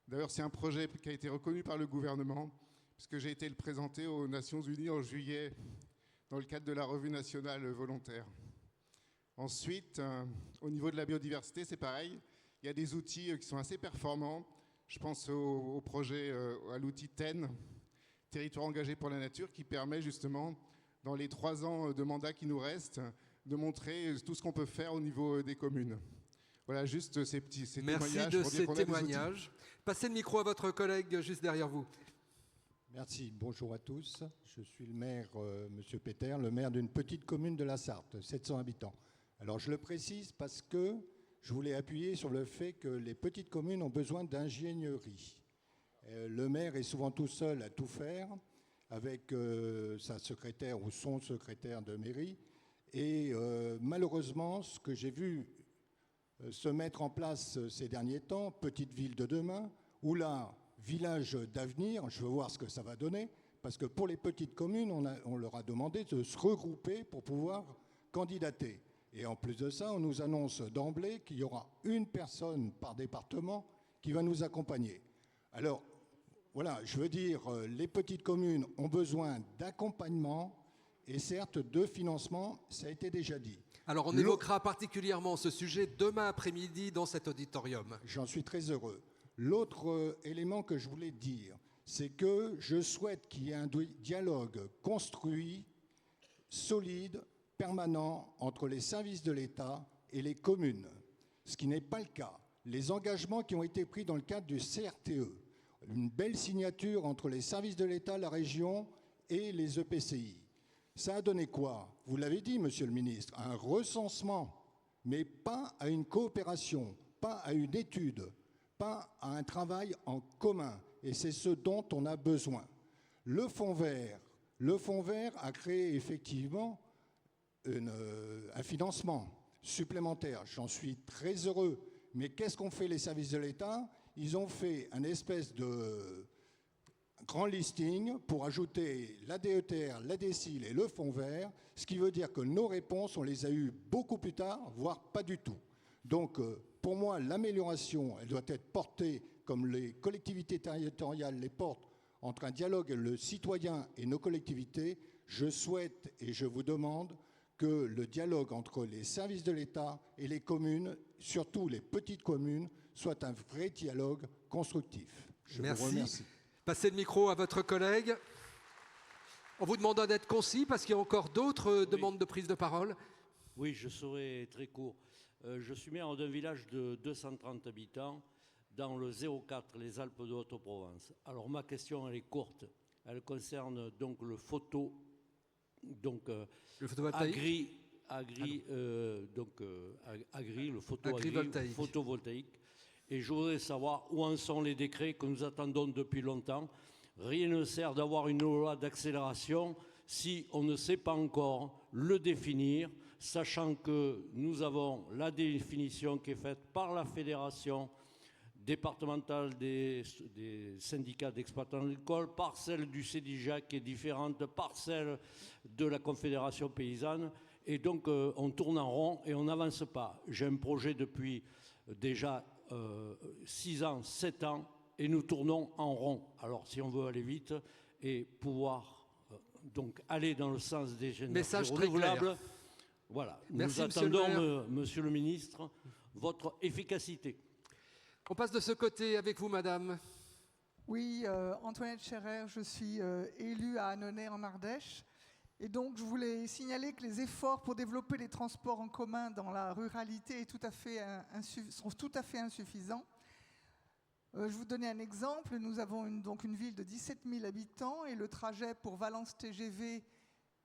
D'ailleurs, c'est un projet qui a été reconnu par le gouvernement, puisque j'ai été le présenter aux Nations Unies en juillet, dans le cadre de la revue nationale volontaire. Ensuite, au niveau de la biodiversité, c'est pareil. Il y a des outils qui sont assez performants. Je pense au projet, à l'outil TEN, Territoire engagé pour la nature, qui permet justement, dans les 3 ans de mandat qui nous restent, de montrer tout ce qu'on peut faire au niveau des communes. Voilà, juste ces témoignages. Merci de ces témoignages. Passez le micro à votre collègue juste derrière vous. Merci, bonjour à tous. Je suis le maire, Monsieur Peter, le maire d'une petite commune de la Sarthe, 700 habitants. Alors je le précise parce que je voulais appuyer sur le fait que les petites communes ont besoin d'ingénierie. Le maire est souvent tout seul à tout faire avec sa secrétaire ou son secrétaire de mairie. Et malheureusement, ce que j'ai vu se mettre en place ces derniers temps, petite ville de demain, ou là, village d'avenir, je veux voir ce que ça va donner, parce que pour les petites communes, on leur a demandé de se regrouper pour pouvoir candidater. Et en plus de ça, on nous annonce d'emblée qu'il y aura une personne par département qui va nous accompagner. Alors, voilà, je veux dire, les petites communes ont besoin d'accompagnement et certes de financement, ça a été déjà dit. Alors, on évoquera particulièrement ce sujet demain après-midi dans cet auditorium. J'en suis très heureux. L'autre élément que je voulais dire, c'est que je souhaite qu'il y ait un dialogue construit, solide, permanent entre les services de l'État et les communes, ce qui n'est pas le cas. Les engagements qui ont été pris dans le cadre du CRTE, une belle signature entre les services de l'État, la région et les EPCI. Ça a donné quoi? Vous l'avez dit, Monsieur le ministre, un recensement, mais pas à une coopération, pas à une étude, pas à un travail en commun. Et c'est ce dont on a besoin. Le fonds vert, Le Fonds vert a créé effectivement un financement supplémentaire. J'en suis très heureux. Mais qu'est-ce qu'ont fait les services de l'État? Ils ont fait un espèce de grand listing pour ajouter la DETR, la DSIL et le Fonds vert, ce qui veut dire que nos réponses, on les a eues beaucoup plus tard, voire pas du tout. Donc, pour moi, l'amélioration, elle doit être portée, comme les collectivités territoriales les portent, entre un dialogue le citoyen et nos collectivités. Je souhaite et je vous demande que le dialogue entre les services de l'État et les communes, surtout les petites communes, soit un vrai dialogue constructif. Je vous remercie. Passez le micro à votre collègue. On vous demande d'être concis parce qu'il y a encore d'autres demandes de prise de parole. Oui, je serai très court. Je suis maire d'un village de 230 habitants dans le 04, les Alpes de Haute-Provence. Alors ma question, elle est courte. Elle concerne donc le photovoltaïque. Photovoltaïque. Et je voudrais savoir où en sont les décrets que nous attendons depuis longtemps. Rien ne sert d'avoir une loi d'accélération si on ne sait pas encore le définir, sachant que nous avons la définition qui est faite par la fédération départementale des syndicats d'exploitants agricoles, par celle du CEDIJAC qui est différente, par celle de la Confédération paysanne. Et donc on tourne en rond et on n'avance pas. J'ai un projet depuis déjà 6 ans, 7 ans, et nous tournons en rond. Alors si on veut aller vite et pouvoir donc aller dans le sens des énergies renouvelables, voilà. Merci, nous attendons, monsieur le ministre, votre efficacité. On passe de ce côté avec vous, madame. Oui, Antoinette Scherer, je suis élue à Annonay en Ardèche. Et donc, je voulais signaler que les efforts pour développer les transports en commun dans la ruralité sont tout à fait insuffisants. Je vais vous donner un exemple. Nous avons une ville de 17 000 habitants et le trajet pour Valence TGV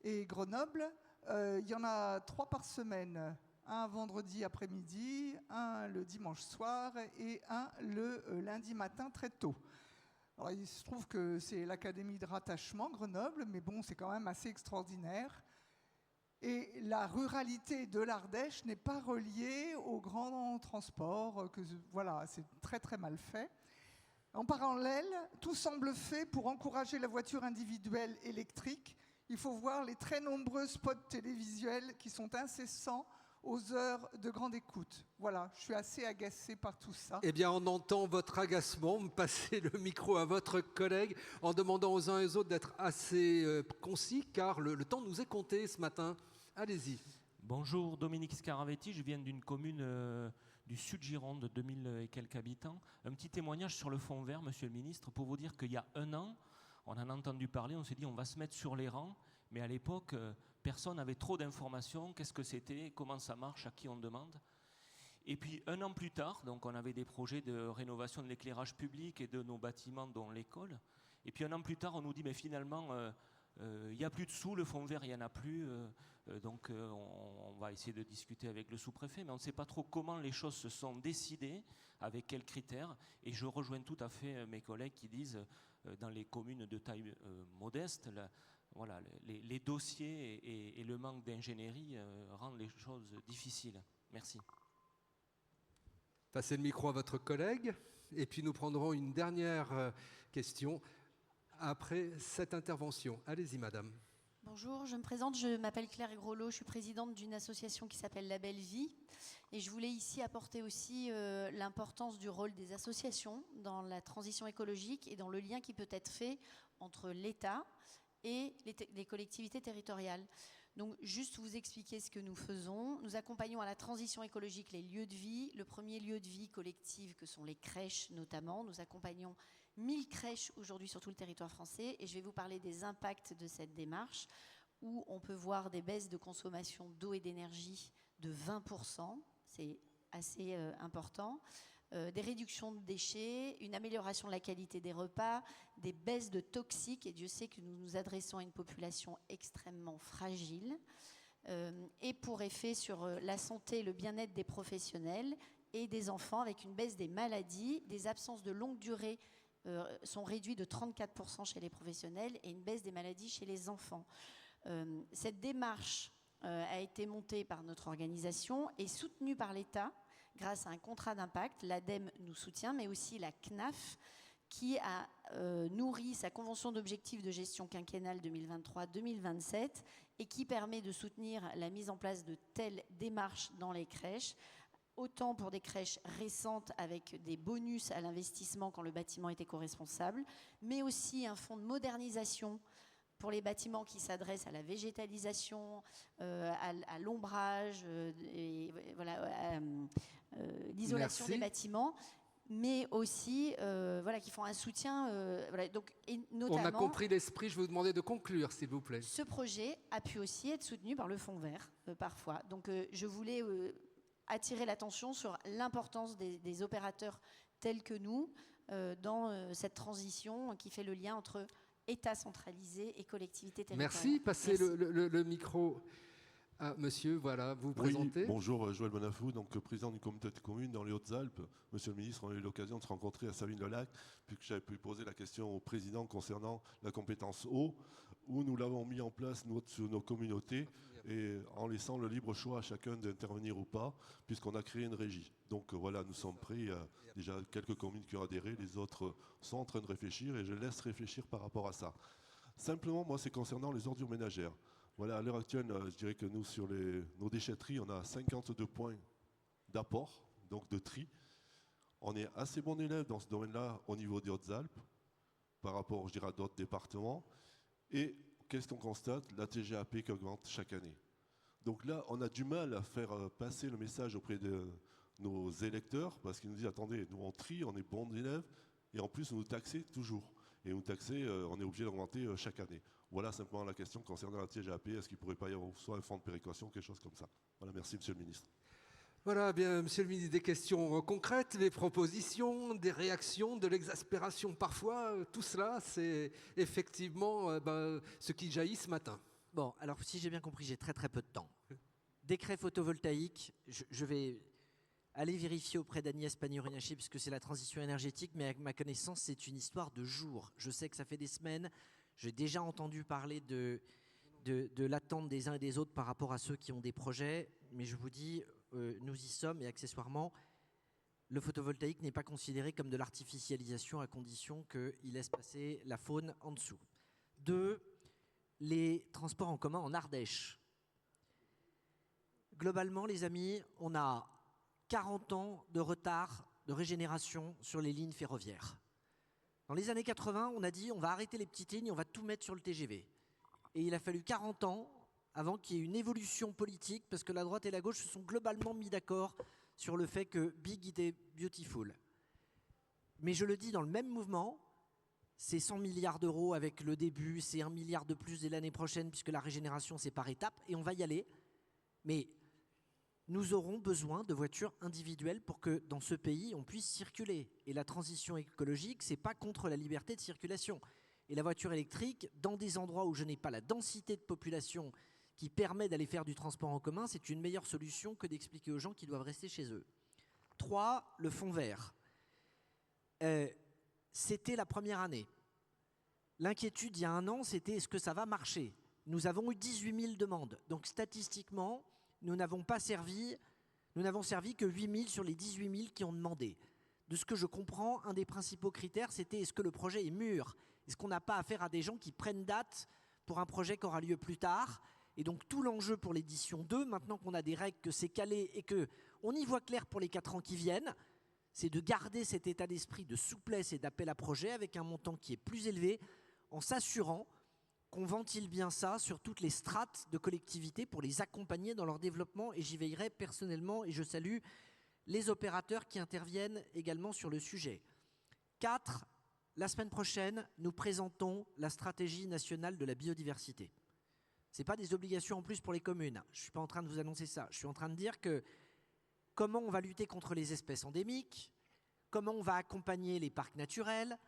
et Grenoble, il y en a 3 par semaine. Un vendredi après-midi, un le dimanche soir et un le lundi matin très tôt. Alors, il se trouve que c'est l'académie de rattachement Grenoble, mais bon, c'est quand même assez extraordinaire. Et la ruralité de l'Ardèche n'est pas reliée aux grands transports. Voilà, c'est très très mal fait. En parallèle, tout semble fait pour encourager la voiture individuelle électrique. Il faut voir les très nombreux spots télévisuels qui sont incessants aux heures de grande écoute. Voilà, je suis assez agacée par tout ça. Eh bien, on entend votre agacement. Passez le micro à votre collègue en demandant aux uns et aux autres d'être assez concis, car le temps nous est compté ce matin. Allez-y. Bonjour, Dominique Scaravetti. Je viens d'une commune du sud Gironde, de 2000 et quelques habitants. Un petit témoignage sur le Fonds vert, monsieur le ministre, pour vous dire qu'il y a 1 an, on en a entendu parler, on s'est dit on va se mettre sur les rangs, mais à l'époque, personne n'avait trop d'informations, qu'est-ce que c'était, comment ça marche, à qui on demande. Et puis 1 an plus tard, donc on avait des projets de rénovation de l'éclairage public et de nos bâtiments, dont l'école. Et puis 1 an plus tard, on nous dit mais finalement, il n'y a plus de sous, le Fonds vert, il n'y en a plus. Donc on va essayer de discuter avec le sous-préfet, mais on ne sait pas trop comment les choses se sont décidées, avec quels critères. Et je rejoins tout à fait mes collègues qui disent, dans les communes de taille modeste, voilà, les dossiers et le manque d'ingénierie rendent les choses difficiles. Merci. Passez le micro à votre collègue et puis nous prendrons une dernière question après cette intervention. Allez-y, madame. Bonjour, je me présente, je m'appelle Claire Grolot, je suis présidente d'une association qui s'appelle La Belle Vie et je voulais ici apporter aussi l'importance du rôle des associations dans la transition écologique et dans le lien qui peut être fait entre l'État et les collectivités territoriales. Donc, juste vous expliquer ce que nous faisons. Nous accompagnons à la transition écologique les lieux de vie. Le premier lieu de vie collective, que sont les crèches notamment. Nous accompagnons 1000 crèches aujourd'hui sur tout le territoire français. Et je vais vous parler des impacts de cette démarche, où on peut voir des baisses de consommation d'eau et d'énergie de 20%. C'est assez important. Des réductions de déchets, une amélioration de la qualité des repas, des baisses de toxiques, et Dieu sait que nous nous adressons à une population extrêmement fragile, et pour effet sur la santé et le bien-être des professionnels et des enfants, avec une baisse des maladies, des absences de longue durée sont réduits de 34% chez les professionnels et une baisse des maladies chez les enfants. Cette démarche a été montée par notre organisation et soutenue par l'État grâce à un contrat d'impact. L'ADEME nous soutient, mais aussi la CNAF, qui a nourri sa convention d'objectifs de gestion quinquennale 2023-2027 et qui permet de soutenir la mise en place de telles démarches dans les crèches, autant pour des crèches récentes avec des bonus à l'investissement quand le bâtiment est éco-responsable, mais aussi un fonds de modernisation pour les bâtiments qui s'adressent à la végétalisation, à l'ombrage, l'isolation des bâtiments, mais aussi qui font un soutien. Donc, et notamment, on a compris l'esprit, je vais vous demander de conclure, s'il vous plaît. Ce projet a pu aussi être soutenu par le Fonds vert, parfois. Donc je voulais attirer l'attention sur l'importance des opérateurs tels que nous dans cette transition qui fait le lien entre État centralisé et collectivité territoriale. Merci. Passez le micro à monsieur, voilà, vous présentez. Bonjour, Joël Bonafou, donc président d'une communauté de communes dans les Hautes-Alpes. Monsieur le ministre, on a eu l'occasion de se rencontrer à Savines-le-Lac, puisque j'avais pu poser la question au président concernant la compétence eau, où nous l'avons mis en place sur nos communautés, et en laissant le libre choix à chacun d'intervenir ou pas, puisqu'on a créé une régie. Donc voilà, nous sommes prêts. Il y a déjà quelques communes qui ont adhéré, les autres sont en train de réfléchir, et je laisse réfléchir par rapport à ça. Simplement, moi, c'est concernant les ordures ménagères. Voilà, à l'heure actuelle, je dirais que nous, sur nos déchetteries, on a 52 points d'apport, donc de tri. On est assez bon élève dans ce domaine-là au niveau des Hautes-Alpes, par rapport, je dirais, à d'autres départements. Et qu'est-ce qu'on constate? La TGAP qui augmente chaque année. Donc là, on a du mal à faire passer le message auprès de nos électeurs, parce qu'ils nous disent, attendez, nous on trie, on est bons élèves, et en plus, vous nous taxez toujours. Et vous taxez, on est obligé d'augmenter chaque année. Voilà simplement la question concernant la TGAP. Est-ce qu'il ne pourrait pas y avoir soit un fonds de péréquation, quelque chose comme ça? Voilà, merci Monsieur le Ministre. Voilà, bien, Monsieur le Ministre, des questions concrètes, des propositions, des réactions, de l'exaspération parfois. Tout cela, c'est effectivement ce qui jaillit ce matin. Bon, alors si j'ai bien compris, j'ai très peu de temps. Décret photovoltaïque, je vais aller vérifier auprès d'Agnès Pannier-Runacher, puisque c'est la transition énergétique, mais à ma connaissance, c'est une histoire de jours. Je sais que ça fait des semaines. J'ai déjà entendu parler de l'attente des uns et des autres par rapport à ceux qui ont des projets, mais je vous dis, nous y sommes, et accessoirement, le photovoltaïque n'est pas considéré comme de l'artificialisation à condition qu'il laisse passer la faune en dessous. 2, les transports en commun en Ardèche. Globalement, les amis, on a 40 ans de retard de régénération sur les lignes ferroviaires. Dans les années 80, on a dit on va arrêter les petites lignes, on va tout mettre sur le TGV. Et il a fallu 40 ans avant qu'il y ait une évolution politique, parce que la droite et la gauche se sont globalement mis d'accord sur le fait que big était beautiful. Mais je le dis dans le même mouvement, c'est 100 milliards d'euros avec le début, c'est 1 milliard de plus dès l'année prochaine, puisque la régénération c'est par étapes, et on va y aller. Mais nous aurons besoin de voitures individuelles pour que dans ce pays, on puisse circuler. Et la transition écologique, ce n'est pas contre la liberté de circulation. Et la voiture électrique, dans des endroits où je n'ai pas la densité de population qui permet d'aller faire du transport en commun, c'est une meilleure solution que d'expliquer aux gens qu'ils doivent rester chez eux. 3, le fonds vert. C'était la première année. L'inquiétude, il y a un an, c'était est-ce que ça va marcher? Nous avons eu 18 000 demandes. Donc statistiquement, nous n'avons servi que 8 000 sur les 18 000 qui ont demandé. De ce que je comprends, un des principaux critères, c'était est-ce que le projet est mûr? Est-ce qu'on n'a pas affaire à des gens qui prennent date pour un projet qui aura lieu plus tard? Et donc tout l'enjeu pour l'édition 2, maintenant qu'on a des règles, que c'est calé et qu'on y voit clair pour les 4 ans qui viennent, c'est de garder cet état d'esprit de souplesse et d'appel à projet avec un montant qui est plus élevé, en s'assurant qu'on ventile bien ça sur toutes les strates de collectivités pour les accompagner dans leur développement, et j'y veillerai personnellement, et je salue les opérateurs qui interviennent également sur le sujet. 4, la semaine prochaine, nous présentons la stratégie nationale de la biodiversité. Ce n'est pas des obligations en plus pour les communes, je ne suis pas en train de vous annoncer ça, je suis en train de dire que comment on va lutter contre les espèces endémiques, comment on va accompagner les parcs naturels,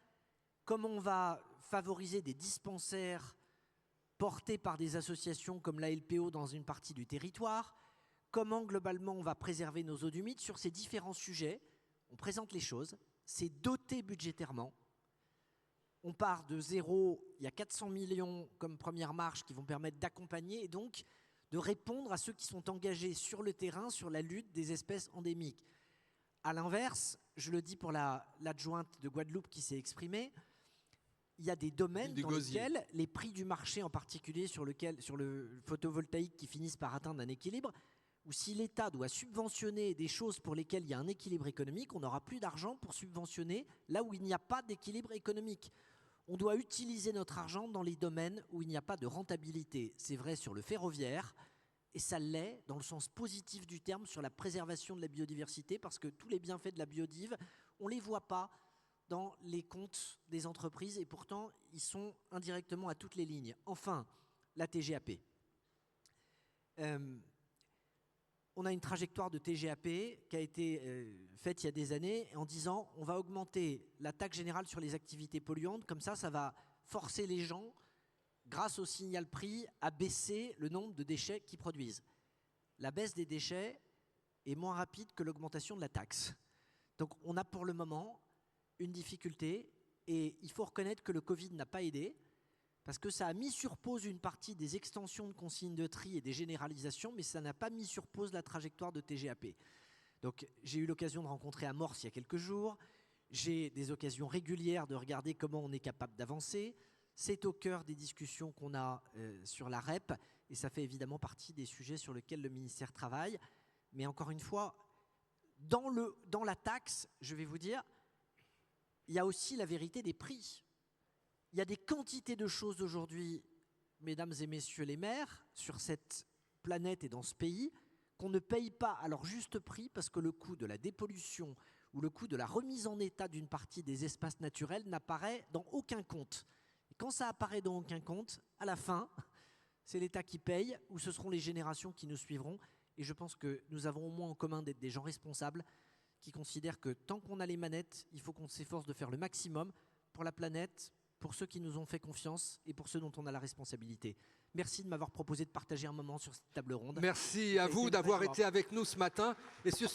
comment on va favoriser des dispensaires portés par des associations comme la LPO dans une partie du territoire, comment globalement on va préserver nos eaux humides. Sur ces différents sujets, on présente les choses, c'est doté budgétairement, On part de zéro, il y a 400 millions comme première marche qui vont permettre d'accompagner et donc de répondre à ceux qui sont engagés sur le terrain sur la lutte des espèces endémiques. À l'inverse, je le dis pour l'adjointe de Guadeloupe qui s'est exprimée, il y a des domaines dans lesquels les prix du marché, en particulier sur le photovoltaïque, qui finissent par atteindre un équilibre, ou si l'État doit subventionner des choses pour lesquelles il y a un équilibre économique, on n'aura plus d'argent pour subventionner là où il n'y a pas d'équilibre économique. On doit utiliser notre argent dans les domaines où il n'y a pas de rentabilité. C'est vrai sur le ferroviaire, et ça l'est dans le sens positif du terme sur la préservation de la biodiversité, parce que tous les bienfaits de la biodive, on ne les voit pas dans les comptes des entreprises, et pourtant, ils sont indirectement à toutes les lignes. Enfin, la TGAP. On a une trajectoire de TGAP qui a été faite il y a des années en disant on va augmenter la taxe générale sur les activités polluantes, comme ça va forcer les gens, grâce au signal prix, à baisser le nombre de déchets qu'ils produisent. La baisse des déchets est moins rapide que l'augmentation de la taxe. Donc on a pour le moment une difficulté et il faut reconnaître que le Covid n'a pas aidé, parce que ça a mis sur pause une partie des extensions de consignes de tri et des généralisations, mais ça n'a pas mis sur pause la trajectoire de TGAP. Donc j'ai eu l'occasion de rencontrer Amorce il y a quelques jours, j'ai des occasions régulières de regarder comment on est capable d'avancer, c'est au cœur des discussions qu'on a sur la REP, et ça fait évidemment partie des sujets sur lesquels le ministère travaille, mais encore une fois, dans la taxe, je vais vous dire, il y a aussi la vérité des prix. Il y a des quantités de choses aujourd'hui, mesdames et messieurs les maires, sur cette planète et dans ce pays, qu'on ne paye pas à leur juste prix parce que le coût de la dépollution ou le coût de la remise en état d'une partie des espaces naturels n'apparaît dans aucun compte. Et quand ça apparaît dans aucun compte, à la fin, c'est l'État qui paye ou ce seront les générations qui nous suivront. Et je pense que nous avons au moins en commun d'être des gens responsables qui considèrent que tant qu'on a les manettes, il faut qu'on s'efforce de faire le maximum pour la planète, pour ceux qui nous ont fait confiance et pour ceux dont on a la responsabilité. Merci de m'avoir proposé de partager un moment sur cette table ronde. Merci à vous d'avoir été avec nous ce matin. Et sur